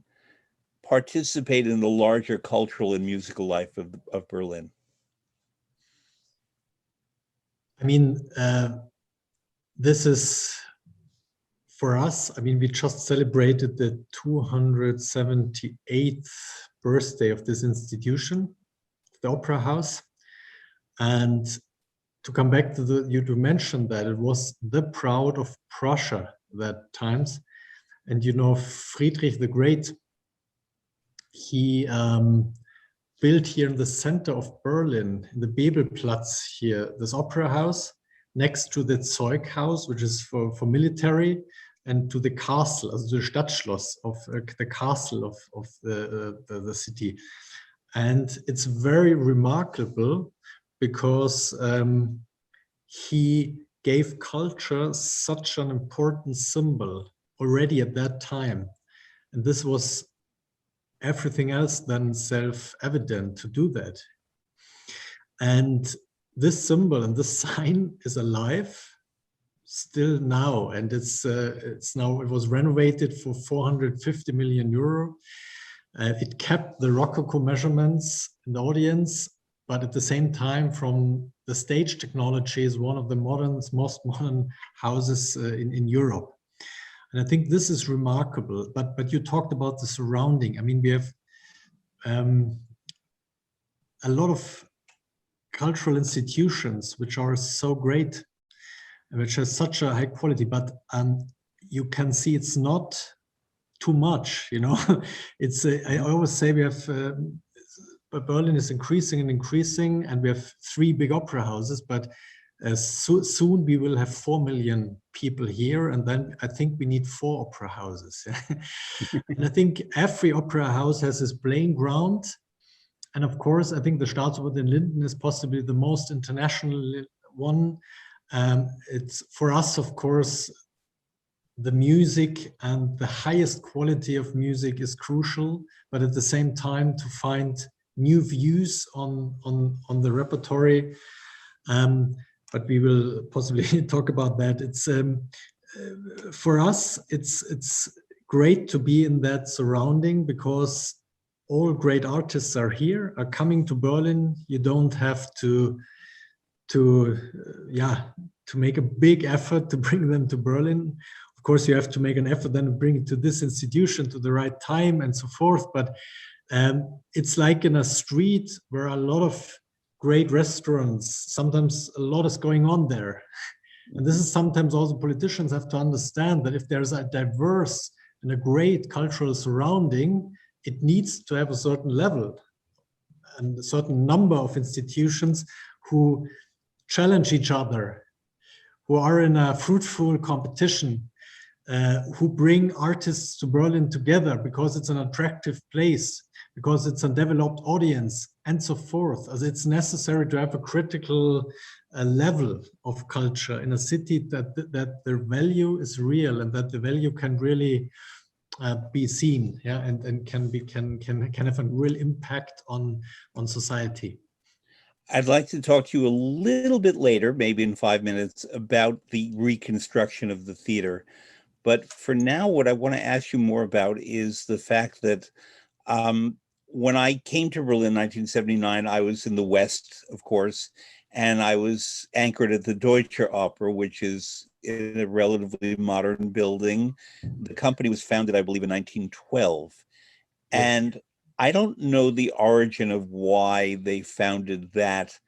participate in the larger cultural and musical life of Berlin? I mean, this is for us. I mean, we just celebrated the 278th birthday of this institution, the Opera House. And to come back to you mentioned that it was the proud of Prussia that times. And you know, Friedrich the Great, he built here in the center of Berlin, in the Bebelplatz here, this opera house next to the Zeughaus, which is for military, and to the castle, also the Stadtschloss of the castle of the city. And it's very remarkable because he gave culture such an important symbol already at that time. And this was everything else than self-evident to do that. And this symbol and this sign is alive still now. And it's now, it was renovated for 450 million euro. It kept the Rococo measurements in the audience, but at the same time, from the stage technology, is one of the most modern houses in Europe. And I think this is remarkable. But you talked about the surrounding. I mean, we have a lot of cultural institutions which are so great, which has such a high quality. But you can see it's not too much. You know, it's I always say we have. Berlin is increasing and increasing, and we have 3 big opera houses, but soon we will have 4 million people here, and then I think we need 4 opera houses. And I think every opera house has its playing ground, and of course I think the Staatsoper in Linden is possibly the most international one. It's for us, of course, the music and the highest quality of music is crucial, but at the same time to find new views on the repertory, but we will possibly talk about that. It's for us, it's great to be in that surrounding because all great artists are here, are coming to Berlin. You don't have to make a big effort to bring them to Berlin. Of course, you have to make an effort then to bring it to this institution to the right time and so forth, but it's like in a street where a lot of great restaurants, sometimes a lot is going on there. And this is sometimes also politicians have to understand that if there's a diverse and a great cultural surrounding, it needs to have a certain level and a certain number of institutions who challenge each other, who are in a fruitful competition, who bring artists to Berlin together because it's an attractive place, because it's a developed audience, and so forth. As it's necessary to have a critical level of culture in a city that the value is real and that the value can really be seen, yeah, and can have a real impact on society. I'd like to talk to you a little bit later, maybe in 5 minutes, about the reconstruction of the theater. But for now, what I want to ask you more about is the fact that when I came to Berlin in 1979, I was in the West, of course, and I was anchored at the Deutsche Opera, which is in a relatively modern building. The company was founded, I believe, in 1912. Yes. And I don't know the origin of why they founded that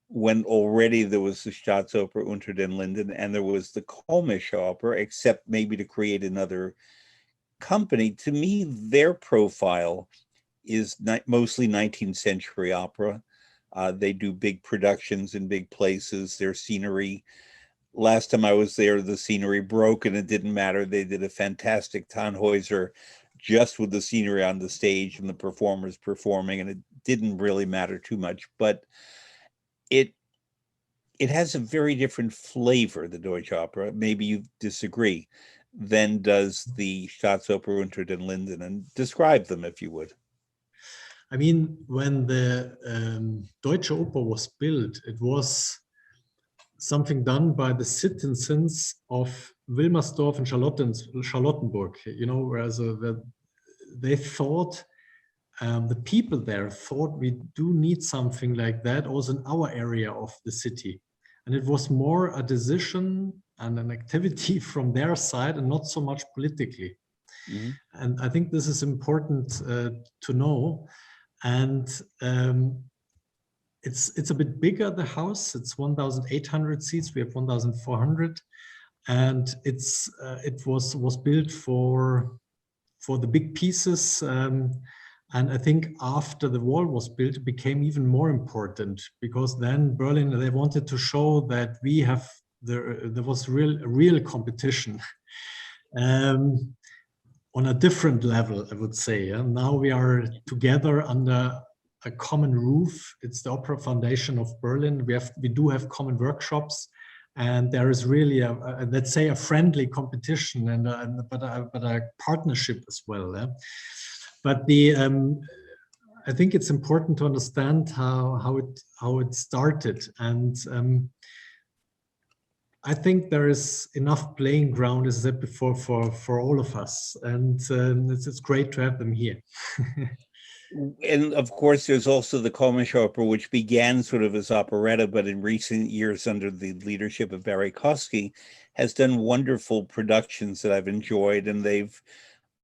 when already there was the Staatsoper Unter den Linden and there was the Komische Opera, except maybe to create another company. To me, their profile is mostly 19th century opera. They do big productions in big places. Their scenery, last time I was there, the scenery broke and it didn't matter. They did a fantastic Tannhäuser just with the scenery on the stage and the performers performing, and it didn't really matter too much. But it has a very different flavor, the Deutsche Opera, maybe you disagree, than does the Staatsoper Unter den Linden. And describe them, if you would. I mean, when the Deutsche Oper was built, it was something done by the citizens of Wilmersdorf and Charlottenburg, you know, whereas they thought, the people there thought we do need something like that also in our area of the city. And it was more a decision and an activity from their side and not so much politically. Mm-hmm. And I think this is important to know. And it's a bit bigger, the house. It's 1,800 seats. We have 1,400. And it was built for the big pieces. And I think after the wall was built, it became even more important, because then Berlin, they wanted to show that we have, there was real competition on a different level, I would say. And now we are together under a common roof. It's the Opera Foundation of Berlin. We do have common workshops, and there is really a let's say a friendly competition but a partnership as well. But I think it's important to understand how it started, and I think there is enough playing ground, as I said before, for all of us, and it's great to have them here. And of course, there's also the Komische Opera, which began sort of as operetta, but in recent years, under the leadership of Barry Kosky, has done wonderful productions that I've enjoyed, and they've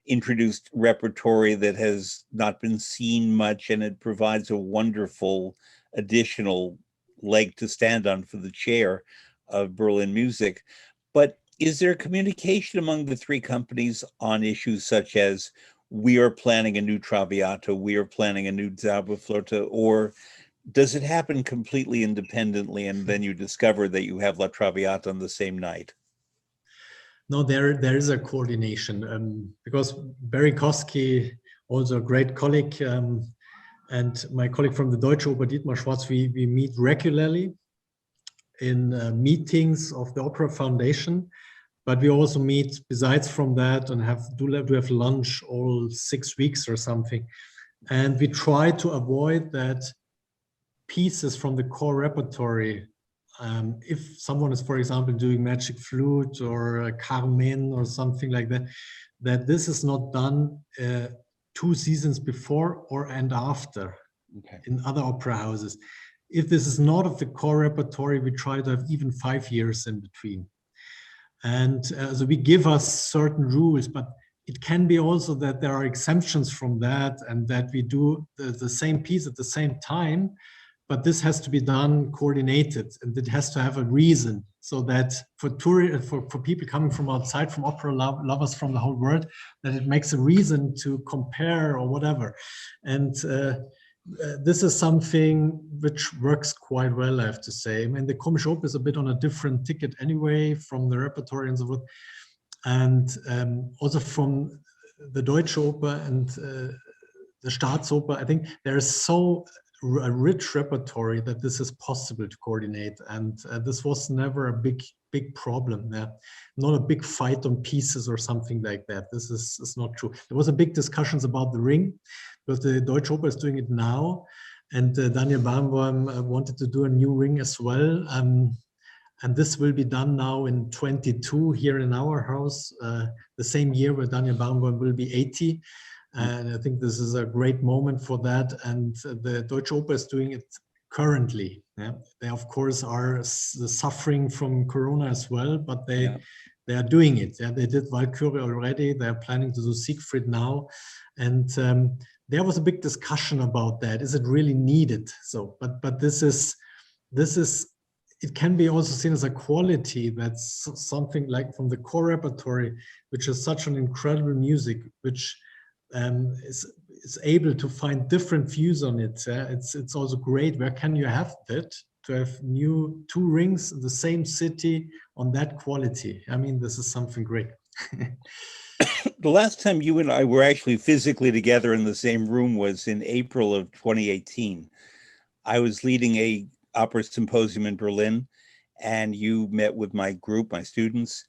introduced repertory that has not been seen much, and it provides a wonderful additional leg to stand on for the chair of Berlin music. But is there communication among the three companies on issues such as, we are planning a new Traviata, we are planning a new Zauberflöte, or does it happen completely independently and then you discover that you have La Traviata on the same night? No, there is a coordination, because Barry Kosky, also a great colleague, and my colleague from the Deutsche Opera, Dietmar Schwarz, we meet regularly in meetings of the Opera Foundation, but we also meet besides from that and do have lunch all 6 weeks or something. And we try to avoid that pieces from the core repertory, if someone is, for example, doing Magic Flute or Carmen or something like that, that this is not done 2 seasons before and after. Okay. In other opera houses. If this is not of the core repertory, we try to have even 5 years in between. And so we give us certain rules, but it can be also that there are exemptions from that, and that we do the same piece at the same time, but this has to be done coordinated, and it has to have a reason, so that for people coming from outside, from opera lovers from the whole world, that it makes a reason to compare or whatever. And this is something which works quite well, I have to say. I mean, the Komische Opera is a bit on a different ticket anyway from the repertory and so forth. And also from the Deutsche Opera and the Staatsoper, I think there is so a rich repertory that this is possible to coordinate. And this was never a big problem. Not a big fight on pieces or something like that. This is not true. There was a big discussions about the ring, because the Deutsche Opera is doing it now, and Daniel Barenboim wanted to do a new ring as well, and this will be done now in 22 here in our house, the same year where Daniel Barenboim will be 80, and I think this is a great moment for that. And the Deutsche Opera is doing it currently. Yeah? They of course are suffering from Corona as well, but they are doing it. Yeah? They did Valkyrie already. They are planning to do Siegfried now, and there was a big discussion about that. Is it really needed? So, but this is, it can be also seen as a quality, that's something like from the core repertory, which is such an incredible music, which is able to find different views on it. It's also great. Where can you have that? To have 2 rings in the same city on that quality. I mean, this is something great. The last time you and I were actually physically together in the same room was in April of 2018. I was leading a opera symposium in Berlin, and you met with my group, my students,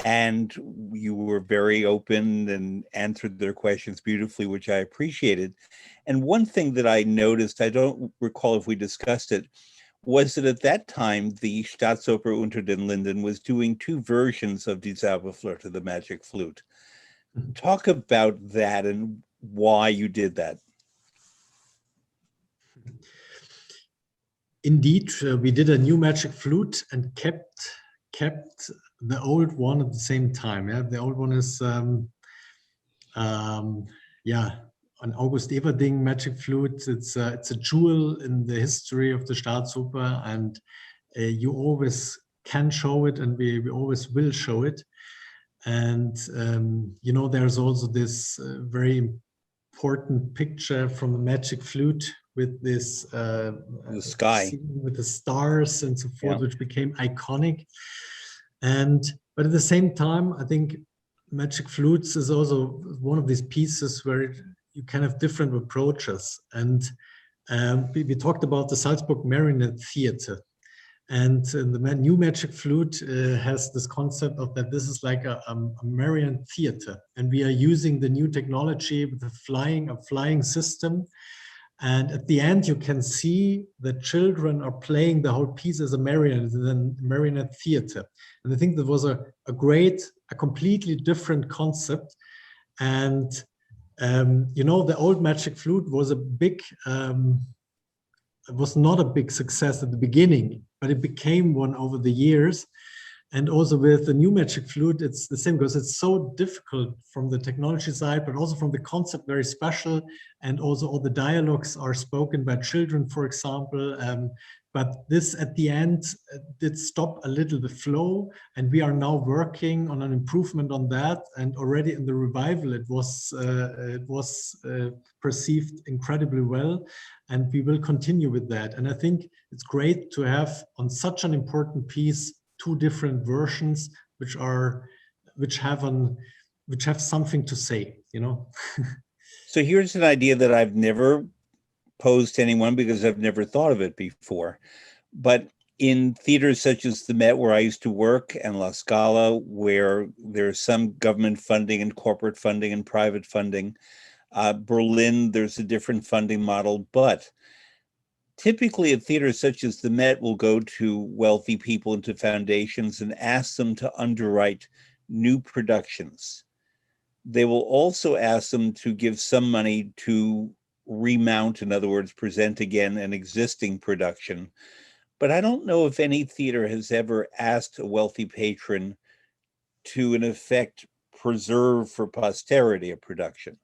and you were very open and answered their questions beautifully, which I appreciated. And one thing that I noticed, I don't recall if we discussed it, was that at that time, the Staatsoper Unter den Linden was doing two versions of Die Zauberflöte, the Magic Flute. Talk about that and why you did that. Indeed, we did a new Magic Flute and kept the old one at the same time. Yeah, the old one is yeah, an August Everding Magic Flute. It's a jewel in the history of the Staatsoper, and you always can show it, and we always will show it. And you know, there's also this very important picture from the Magic Flute with this The sky, with the stars and so forth, yeah, which became iconic. But at the same time, I think Magic Flutes is also one of these pieces where you can have different approaches. And we talked about the Salzburg Marionette Theater. And the new Magic Flute has this concept of that this is like a Marionette theater. And we are using the new technology with a flying system. And at the end, you can see the children are playing the whole piece as a marionette theater. And I think that was a completely different concept. And, you know, the old Magic Flute was it was not a big success at the beginning, but it became one over the years. And also with the new Magic Flute, it's the same because it's so difficult from the technology side, but also from the concept, very special. And also all the dialogues are spoken by children, for example. But this at the end did stop a little the flow, and we are now working on an improvement on that. And already in the revival, it was perceived incredibly well, and we will continue with that. And I think it's great to have on such an important piece two different versions, which have something to say, you know. So here's an idea that I've never posed to anyone because I've never thought of it before. But in theaters such as the Met, where I used to work, and La Scala, where there's some government funding and corporate funding and private funding, Berlin, there's a different funding model. But typically a theater such as the Met will go to wealthy people, into foundations, and ask them to underwrite new productions. They will also ask them to give some money to remount, in other words, present again an existing production. But I don't know if any theater has ever asked a wealthy patron to, in effect, preserve for posterity a production.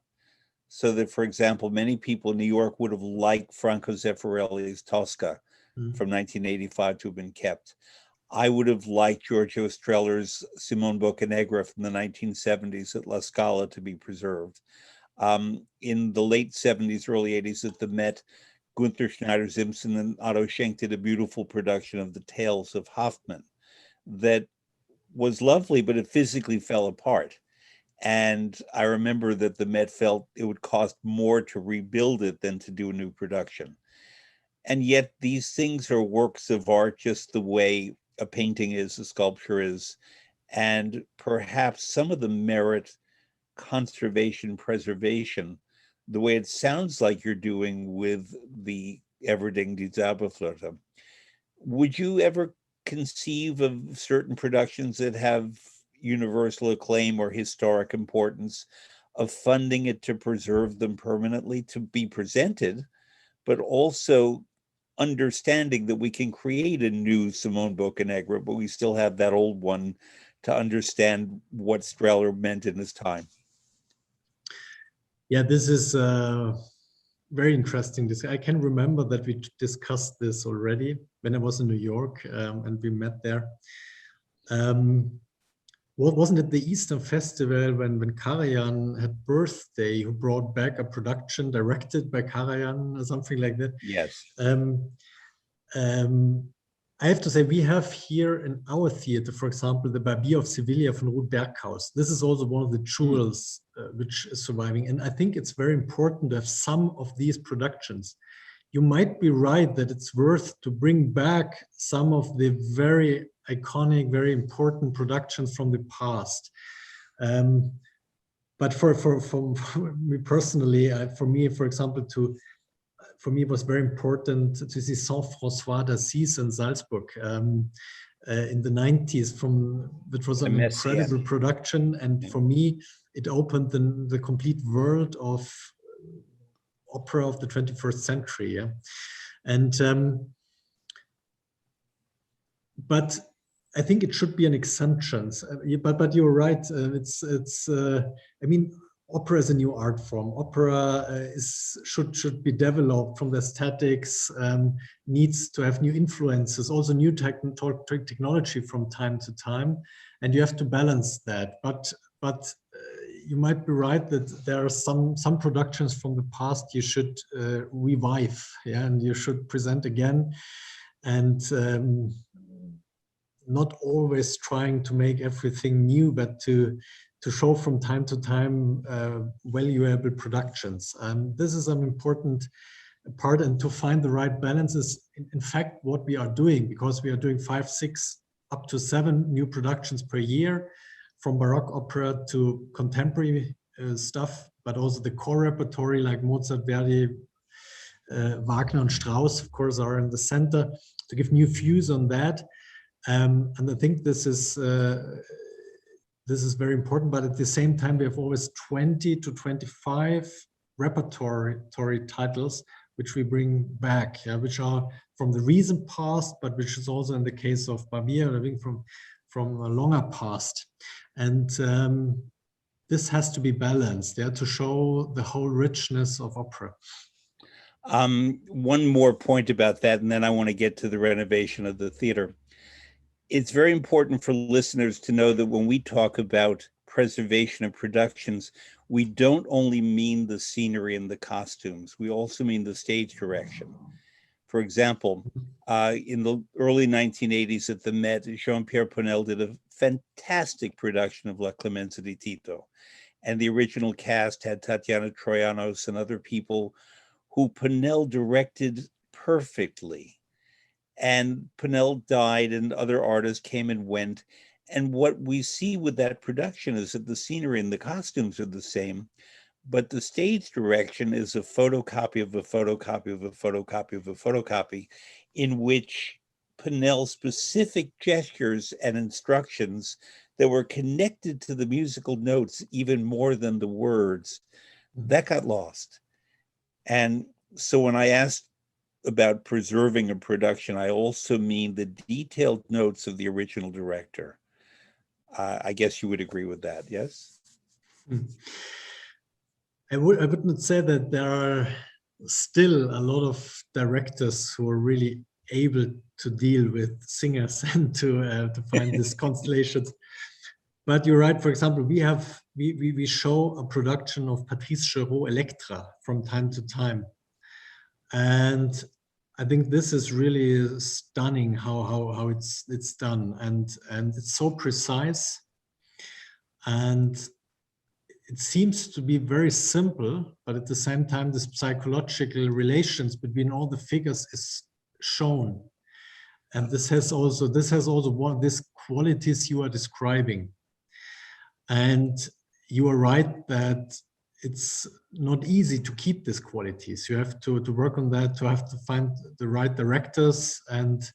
So that, for example, many people in New York would have liked Franco Zeffirelli's Tosca from 1985 to have been kept. I would have liked Giorgio Streller's Simone Boccanegra from the 1970s at La Scala to be preserved. In the late 70s, early 80s at the Met, Gunther Schneider-Simpson and Otto Schenk did a beautiful production of The Tales of Hoffmann that was lovely, but it physically fell apart. And I remember that the Met felt it would cost more to rebuild it than to do a new production. And yet these things are works of art just the way a painting is, a sculpture is, and perhaps some of them merit conservation, preservation, the way it sounds like you're doing with the Everding Die Zauberflöte. Would you ever conceive of certain productions that have universal acclaim or historic importance, of funding it to preserve them permanently, to be presented, but also understanding that we can create a new Simone Boccanegra, but we still have that old one to understand what Streller meant in his time? Yeah, this is very interesting. I can remember that we discussed this already when I was in New York, and we met there. Wasn't it the Eastern Festival when Karajan had birthday, who brought back a production directed by Karajan or something like that? Yes. I have to say, we have here in our theater, for example, the Barbier of Sevilla from Ruth Berghaus. This is also one of the jewels which is surviving. And I think it's very important to have some of these productions. You might be right that it's worth to bring back some of the very iconic, very important productions from the past. But for me personally, for me, for example, for me, it was very important to see Saint-François d'Assise in Salzburg in the 90s, which was an incredible production. And for me, it opened the complete world of opera of the 21st century. Yeah? And but I think it should be an exception. But you're right. I mean, opera is a new art form. Opera should be developed from the aesthetics. Needs to have new influences, also new technology from time to time, and you have to balance that. But you might be right that there are some productions from the past you should revive, yeah, and you should present again, and not always trying to make everything new, but to show from time to time valuable productions. This is an important part, and to find the right balance is in fact what we are doing, because we are doing 5, 6, up to 7 new productions per year, from Baroque opera to contemporary stuff, but also the core repertory like Mozart, Verdi, Wagner and Strauss, of course, are in the center, to give new views on that. And I think this is very important, but at the same time, we have always 20 to 25 repertory titles, which we bring back, yeah, which are from the recent past, but which is also in the case of Barbier, I think from a longer past. And this has to be balanced, yeah, to show the whole richness of opera. One more point about that, and then I want to get to the renovation of the theater. It's very important for listeners to know that when we talk about preservation of productions, we don't only mean the scenery and the costumes, we also mean the stage direction. For example, in the early 1980s at the Met, Jean-Pierre Ponel did a fantastic production of La Clemenza di Tito. And the original cast had Tatiana Troyanos and other people who Ponel directed perfectly. And Ponel died and other artists came and went. And what we see with that production is that the scenery and the costumes are the same, but the stage direction is a photocopy of a photocopy of a photocopy of a photocopy, in which Ponel's specific gestures and instructions that were connected to the musical notes even more than the words, that got lost. And so when I asked about preserving a production, I also mean the detailed notes of the original director. I guess you would agree with that, yes? I wouldn't say that there are still a lot of directors who are really able to deal with singers and to find these constellations. But you're right. For example, we show a production of Patrice Chéreau, Elektra, from time to time, and I think this is really stunning how it's done, and it's so precise, and it seems to be very simple, but at the same time, the psychological relations between all the figures is shown, and this has also one of these qualities you are describing. And you are right that it's not easy to keep these qualities. You have to work on that, to have to find the right directors, and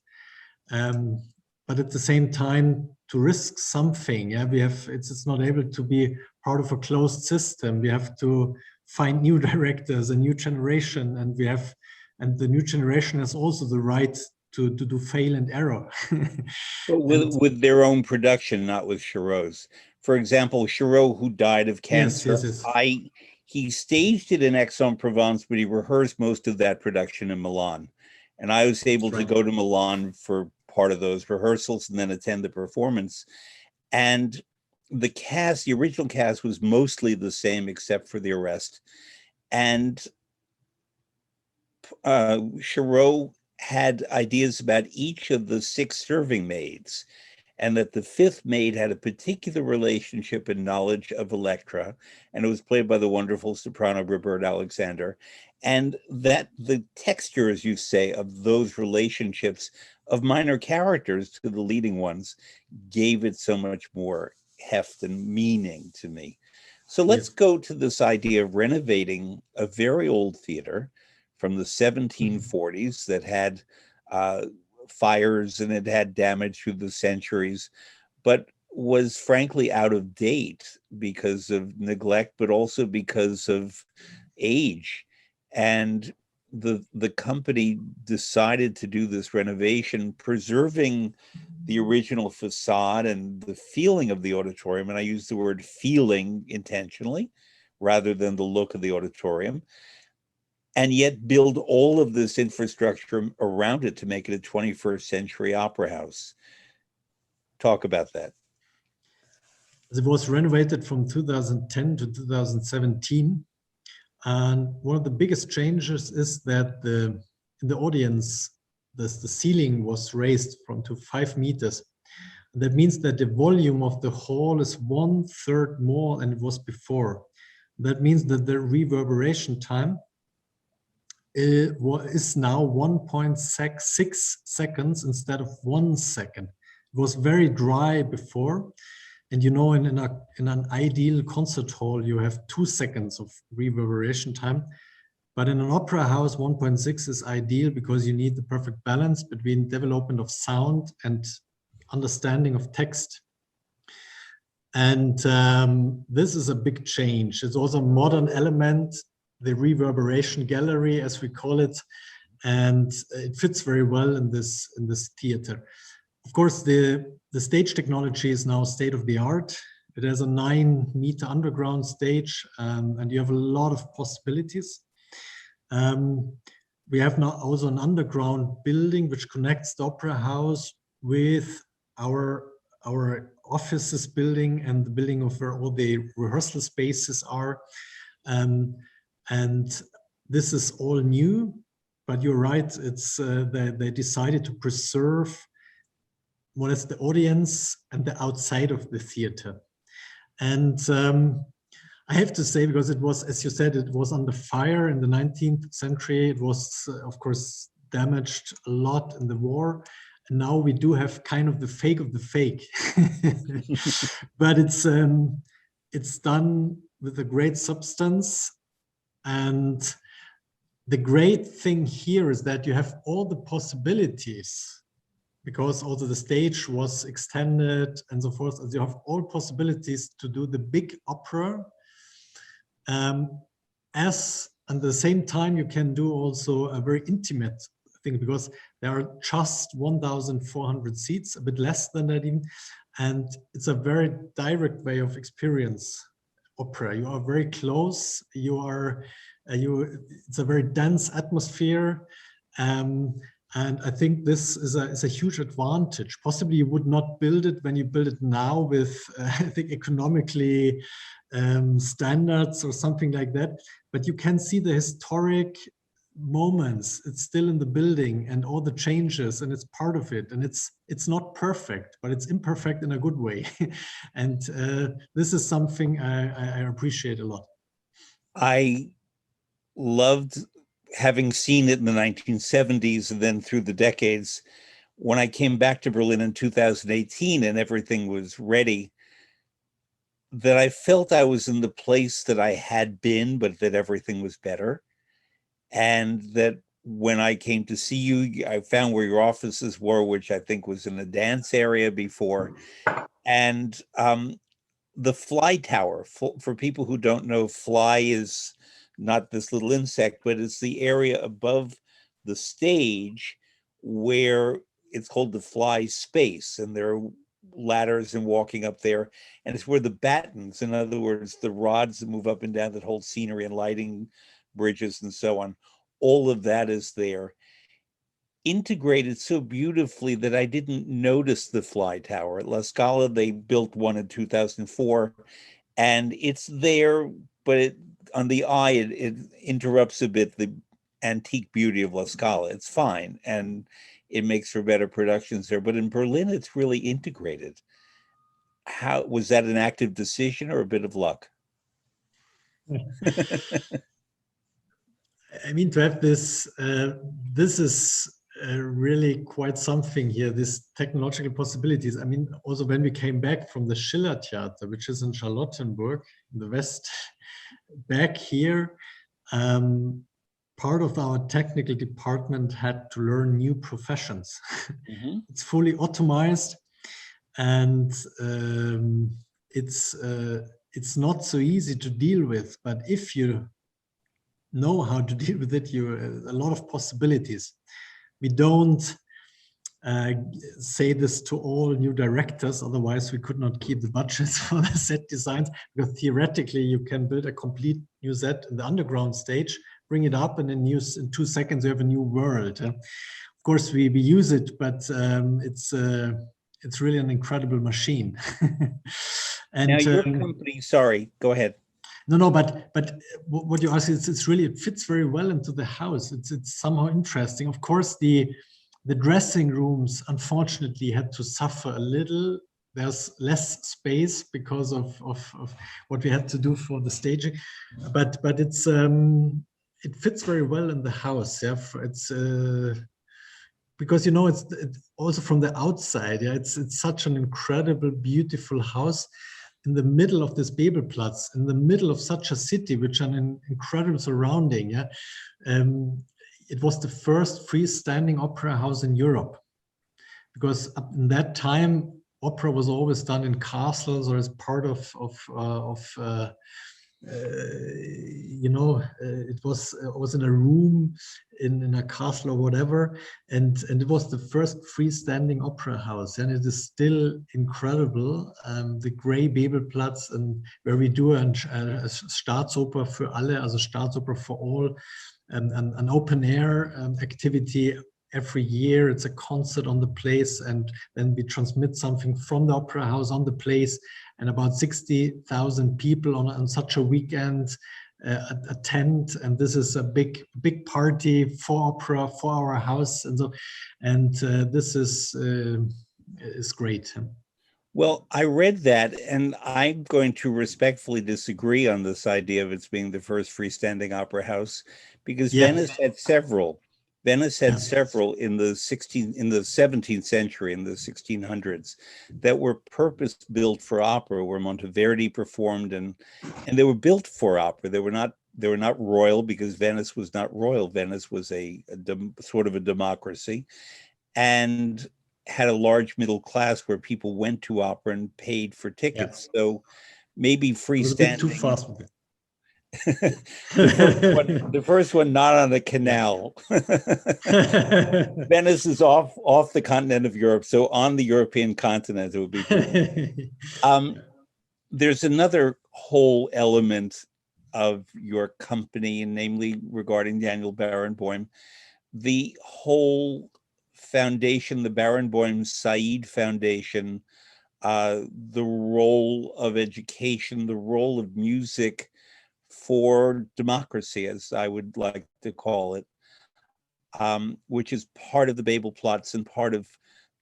but at the same time to risk something. Yeah, it's not able to be part of a closed system. We have to find new directors, a new generation, and the new generation has also the right to do fail and error. But with their own production, not with Chéreau's. For example, Chéreau, who died of cancer, yes. He staged it in Aix-en-Provence, but he rehearsed most of that production in Milan. And I was able to go to Milan for part of those rehearsals and then attend the performance. And the original cast was mostly the same except for the arrest. And Chéreau had ideas about each of the 6 serving maids, and that the 5th maid had a particular relationship and knowledge of Elektra, and it was played by the wonderful soprano Roberta Alexander, and that the texture, as you say, of those relationships of minor characters to the leading ones gave it so much more heft and meaning to me. So let's go to this idea of renovating a very old theater from the 1740s that had fires and it had damage through the centuries, but was frankly out of date because of neglect, but also because of age. And the company decided to do this renovation, preserving the original facade and the feeling of the auditorium. And I use the word feeling intentionally rather than the look of the auditorium, and yet build all of this infrastructure around it to make it a 21st century opera house. Talk about that. It was renovated from 2010 to 2017. And one of the biggest changes is that in the audience, the ceiling was raised to 5 meters. That means that the volume of the hall is 1/3 more than it was before. That means that the reverberation time is now 1.6 seconds instead of 1 second. It was very dry before. And you know, in an ideal concert hall, you have 2 seconds of reverberation time. But in an opera house, 1.6 is ideal because you need the perfect balance between development of sound and understanding of text. And this is a big change. It's also a modern element, the reverberation gallery, as we call it, and it fits very well in this theater. Of course, the stage technology is now state of the art. It has a 9-meter underground stage, and you have a lot of possibilities. We have now also an underground building which connects the opera house with our offices building and the building of where all the rehearsal spaces are. And this is all new, but you're right, it's they decided to preserve what is the audience and the outside of the theater. And I have to say, because it was, as you said, it was under fire in the 19th century. It was, of course, damaged a lot in the war. And now we do have kind of the fake of the fake. But it's done with a great substance. And the great thing here is that you have all the possibilities, because also the stage was extended and so forth. And you have all possibilities to do the big opera. At the same time, you can do also a very intimate thing, because there are just 1,400 seats, a bit less than that even. And it's a very direct way of experience opera. You are very close. It's a very dense atmosphere. And I think this is a huge advantage. Possibly you would not build it when you build it now with, I think, economically standards or something like that. But you can see the historic moments. It's still in the building and all the changes, and it's part of it. And it's not perfect, but it's imperfect in a good way. And this is something I appreciate a lot. I loved having seen it in the 1970s and then through the decades. When I came back to Berlin in 2018 and everything was ready, that I felt I was in the place that I had been, but that everything was better. And that when I came to see you, I found where your offices were, which I think was in the dance area before. And the fly tower, for people who don't know, fly is not this little insect, but it's the area above the stage where it's called the fly space. And there are ladders and walking up there. And it's where the battens, in other words, the rods that move up and down that hold scenery and lighting, bridges and so on, all of that is there, integrated so beautifully that I didn't notice the fly tower. At La Scala, they built one in 2004, and it's there, but on the eye, it interrupts a bit the antique beauty of La Scala. It's fine, and it makes for better productions there. But in Berlin, it's really integrated. How was that, an active decision or a bit of luck? I mean, to have this, this is really quite something here, these technological possibilities. I mean, also when we came back from the Schiller Theater, which is in Charlottenburg, in the West, back here, part of our technical department had to learn new professions. Mm-hmm. It's fully automized, and it's not so easy to deal with. But if you know how to deal with it, you a lot of possibilities. We don't say this to all new directors, otherwise we could not keep the budgets for the set designs, because theoretically you can build a complete new set in the underground stage, bring it up, and in 2 seconds you have a new world. Of course we use it, but it's really an incredible machine. And now your company, sorry, go ahead. No, but what you ask is, it's really, it fits very well into the house. It's somehow interesting. Of course, the dressing rooms unfortunately had to suffer a little. There's less space because of what we had to do for the staging, but it's it fits very well in the house. Yeah, it's because, you know, it's also from the outside. Yeah, it's such an incredible, beautiful house in the middle of this Bebelplatz, in the middle of such a city, which is an incredible surrounding. Yeah, it was the first freestanding opera house in Europe, because in that time opera was always done in castles or as part of you know, it was in a room in a castle or whatever, and it was the first freestanding opera house, and it is still incredible. The gray Bebelplatz, and where we do a Staatsoper für alle, also Staatsoper for all, an open air activity every year. It's a concert on the place, and then we transmit something from the opera house on the place, and about 60,000 people on such a weekend attend, and this is a big party for opera, for our house, and so, and this is great. Well, I read that, and I'm going to respectfully disagree on this idea of its being the first freestanding opera house, because Venice had several. Venice had several in the 17th century, in the 1600s, that were purpose-built for opera, where Monteverdi performed, and they were built for opera. They were not royal, because Venice was not royal. Venice was a sort of a democracy, and had a large middle class where people went to opera and paid for tickets. So maybe freestanding. Too fast with it. the first one not on a canal. Venice is off the continent of Europe, so on the European continent it would be cool. There's another whole element of your company, and namely regarding Daniel Barenboim, the whole foundation, the Barenboim Said Foundation, the role of education, the role of music for democracy, as I would like to call it, which is part of the Bebelplatz and part of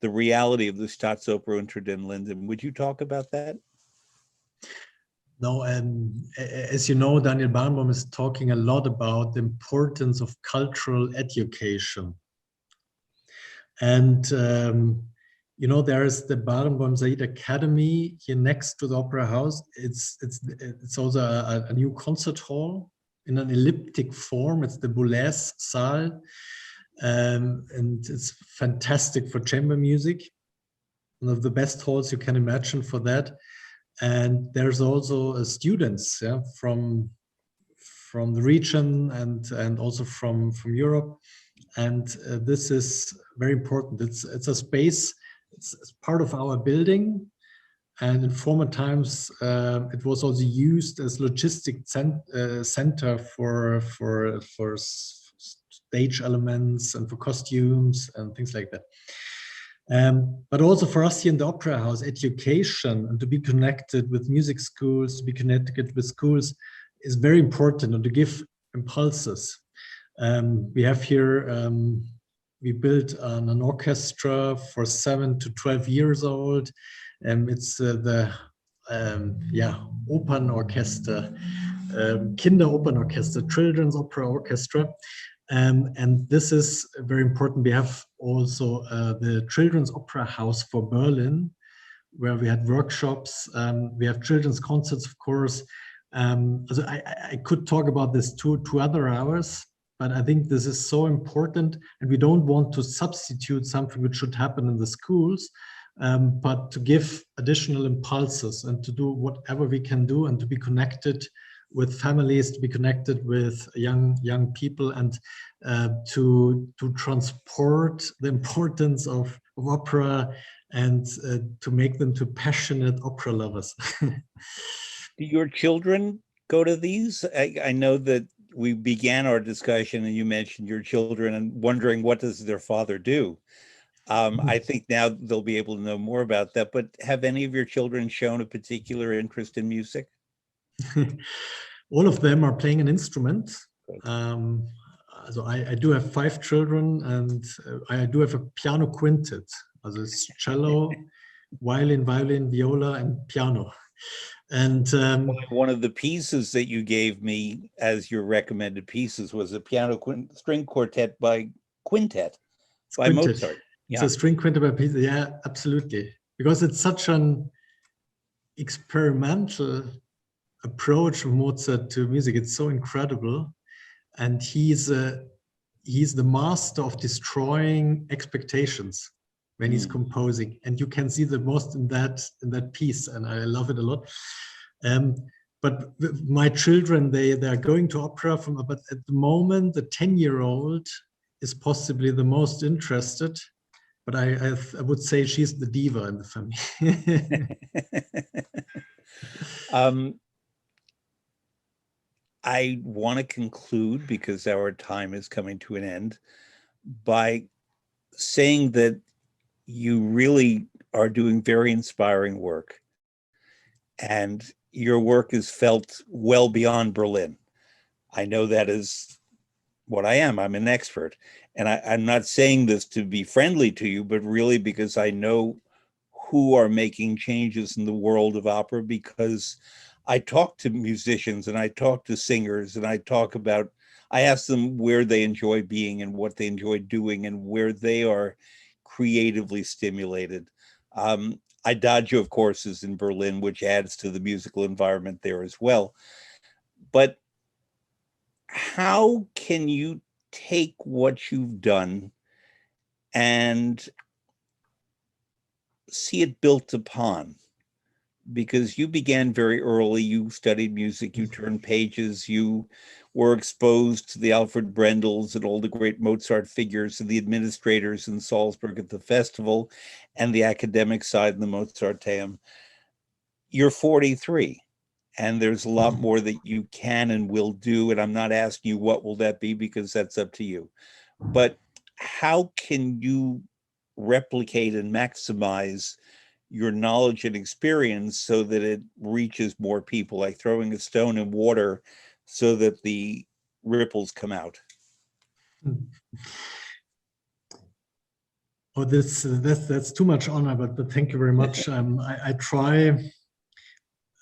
the reality of the Staatsoper Unter den Linden. Would you talk about that? No, as you know, Daniel Barenboim is talking a lot about the importance of cultural education. And you know, there is the Barenboim Said Academy here next to the Opera House. It's also a new concert hall in an elliptic form. It's the Boulez Saal, and it's fantastic for chamber music. One of the best halls you can imagine for that. And there's also students, yeah, from the region and also from Europe. And this is very important. It's a space. It's part of our building, and in former times it was also used as logistic center for stage elements and for costumes and things like that. But also for us here in the Opera House, education and to be connected with music schools, to be connected with schools is very important, and to give impulses. We have here, we built an orchestra for 7 to 12 years old. It's the Opernorchester, Kinderopernorchester, Children's Opera Orchestra. And this is very important. We have also the Children's Opera House for Berlin, where we had workshops. We have children's concerts, of course. So I could talk about this two other hours, but I think this is so important, and we don't want to substitute something which should happen in the schools, but to give additional impulses and to do whatever we can do, and to be connected with families, to be connected with young people, and to transport the importance of opera, and to make them to passionate opera lovers. Do your children go to these? I know that we began our discussion and you mentioned your children and wondering what does their father do. I think now they'll be able to know more about that, but have any of your children shown a particular interest in music? All of them are playing an instrument. Good. So I do have 5 children, and I do have a piano quintet. Also it's cello, violin, viola, and piano. And one of the pieces that you gave me as your recommended pieces was a piano string quartet by Quintet by Quintet. Mozart. It's a string quintet by piece. Yeah, absolutely. Because it's such an experimental approach of Mozart to music. It's so incredible, and he's the master of destroying expectations when he's composing, and you can see the most in that piece, and I love it a lot. But my children, they are going to opera but at the moment, the 10-year-old is possibly the most interested. But I would say she's the diva in the family. I want to conclude, because our time is coming to an end, by saying that you really are doing very inspiring work. And your work is felt well beyond Berlin. I know that is what I am. I'm an expert. And I'm not saying this to be friendly to you, but really because I know who are making changes in the world of opera, because I talk to musicians and I talk to singers and I ask them where they enjoy being and what they enjoy doing and where they are creatively stimulated. IDAGIO, of course, is in Berlin, which adds to the musical environment there as well. But how can you take what you've done and see it built upon? Because you began very early, you studied music, you turned pages, you were exposed to the Alfred Brendels and all the great Mozart figures and the administrators in Salzburg at the festival and the academic side in the Mozarteum. You're 43, and there's a lot more that you can and will do, and I'm not asking you what will that be, because that's up to you. But how can you replicate and maximize your knowledge and experience so that it reaches more people, like throwing a stone in water so that the ripples come out? Oh, that's too much honor, but thank you very much. I try.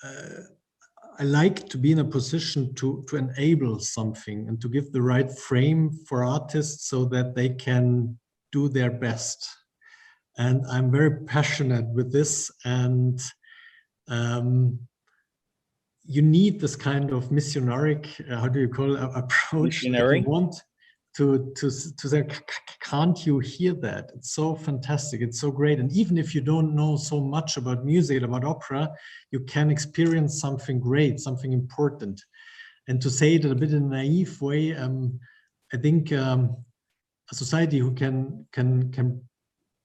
I like to be in a position to enable something and to give the right frame for artists so that they can do their best. And I'm very passionate with this, and you need this kind of missionary, how do you call it, approach? Missionary? You want to say, can't you hear that? It's so fantastic, it's so great. And even if you don't know so much about music, about opera, you can experience something great, something important. And to say it a bit in a naive way, I think a society who can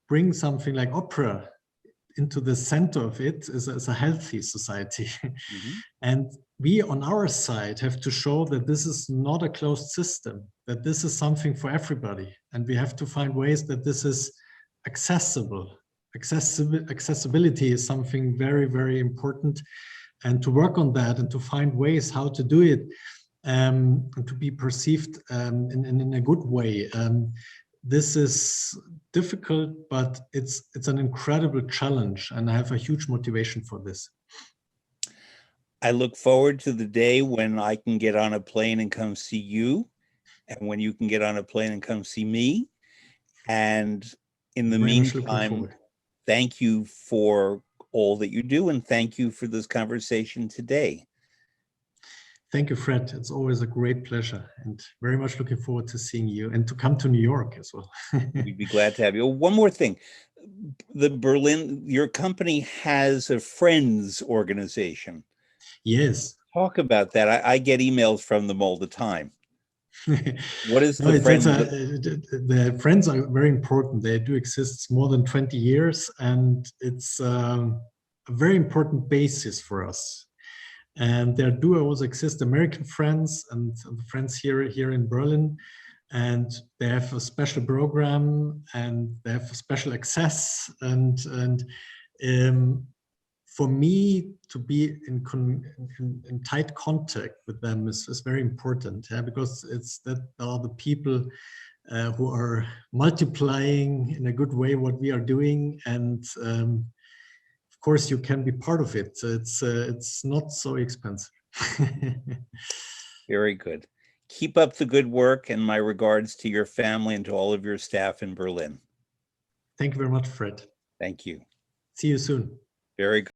bring something like opera into the center of it is a healthy society. And we on our side have to show that this is not a closed system, that this is something for everybody. And we have to find ways that this is accessible. Accessibility is something very, very important. And to work on that and to find ways how to do it and to be perceived in a good way. This is difficult, but it's an incredible challenge, and I have a huge motivation for this. I look forward to the day when I can get on a plane and come see you, and when you can get on a plane and come see me. And in the meantime, thank you for all that you do, and thank you for this conversation today. Thank you, Fred. It's always a great pleasure and very much looking forward to seeing you and to come to New York as well. We'd be glad to have you. One more thing. The Berlin, your company has a friends organization. Yes. Talk about that. I get emails from them all the time. What is No, the friends? the friends are very important. They do exist more than 20 years, and it's a very important basis for us. And there do always exist American friends and friends here in Berlin, and they have a special program and they have special access. And for me to be in tight contact with them is very important, yeah, because it's that are the people who are multiplying in a good way what we are doing, and of course you can be part of it. It's not so expensive. Very good. Keep up the good work, and my regards to your family and to all of your staff in Berlin. Thank you very much, Fred. Thank you. See you soon. Very good.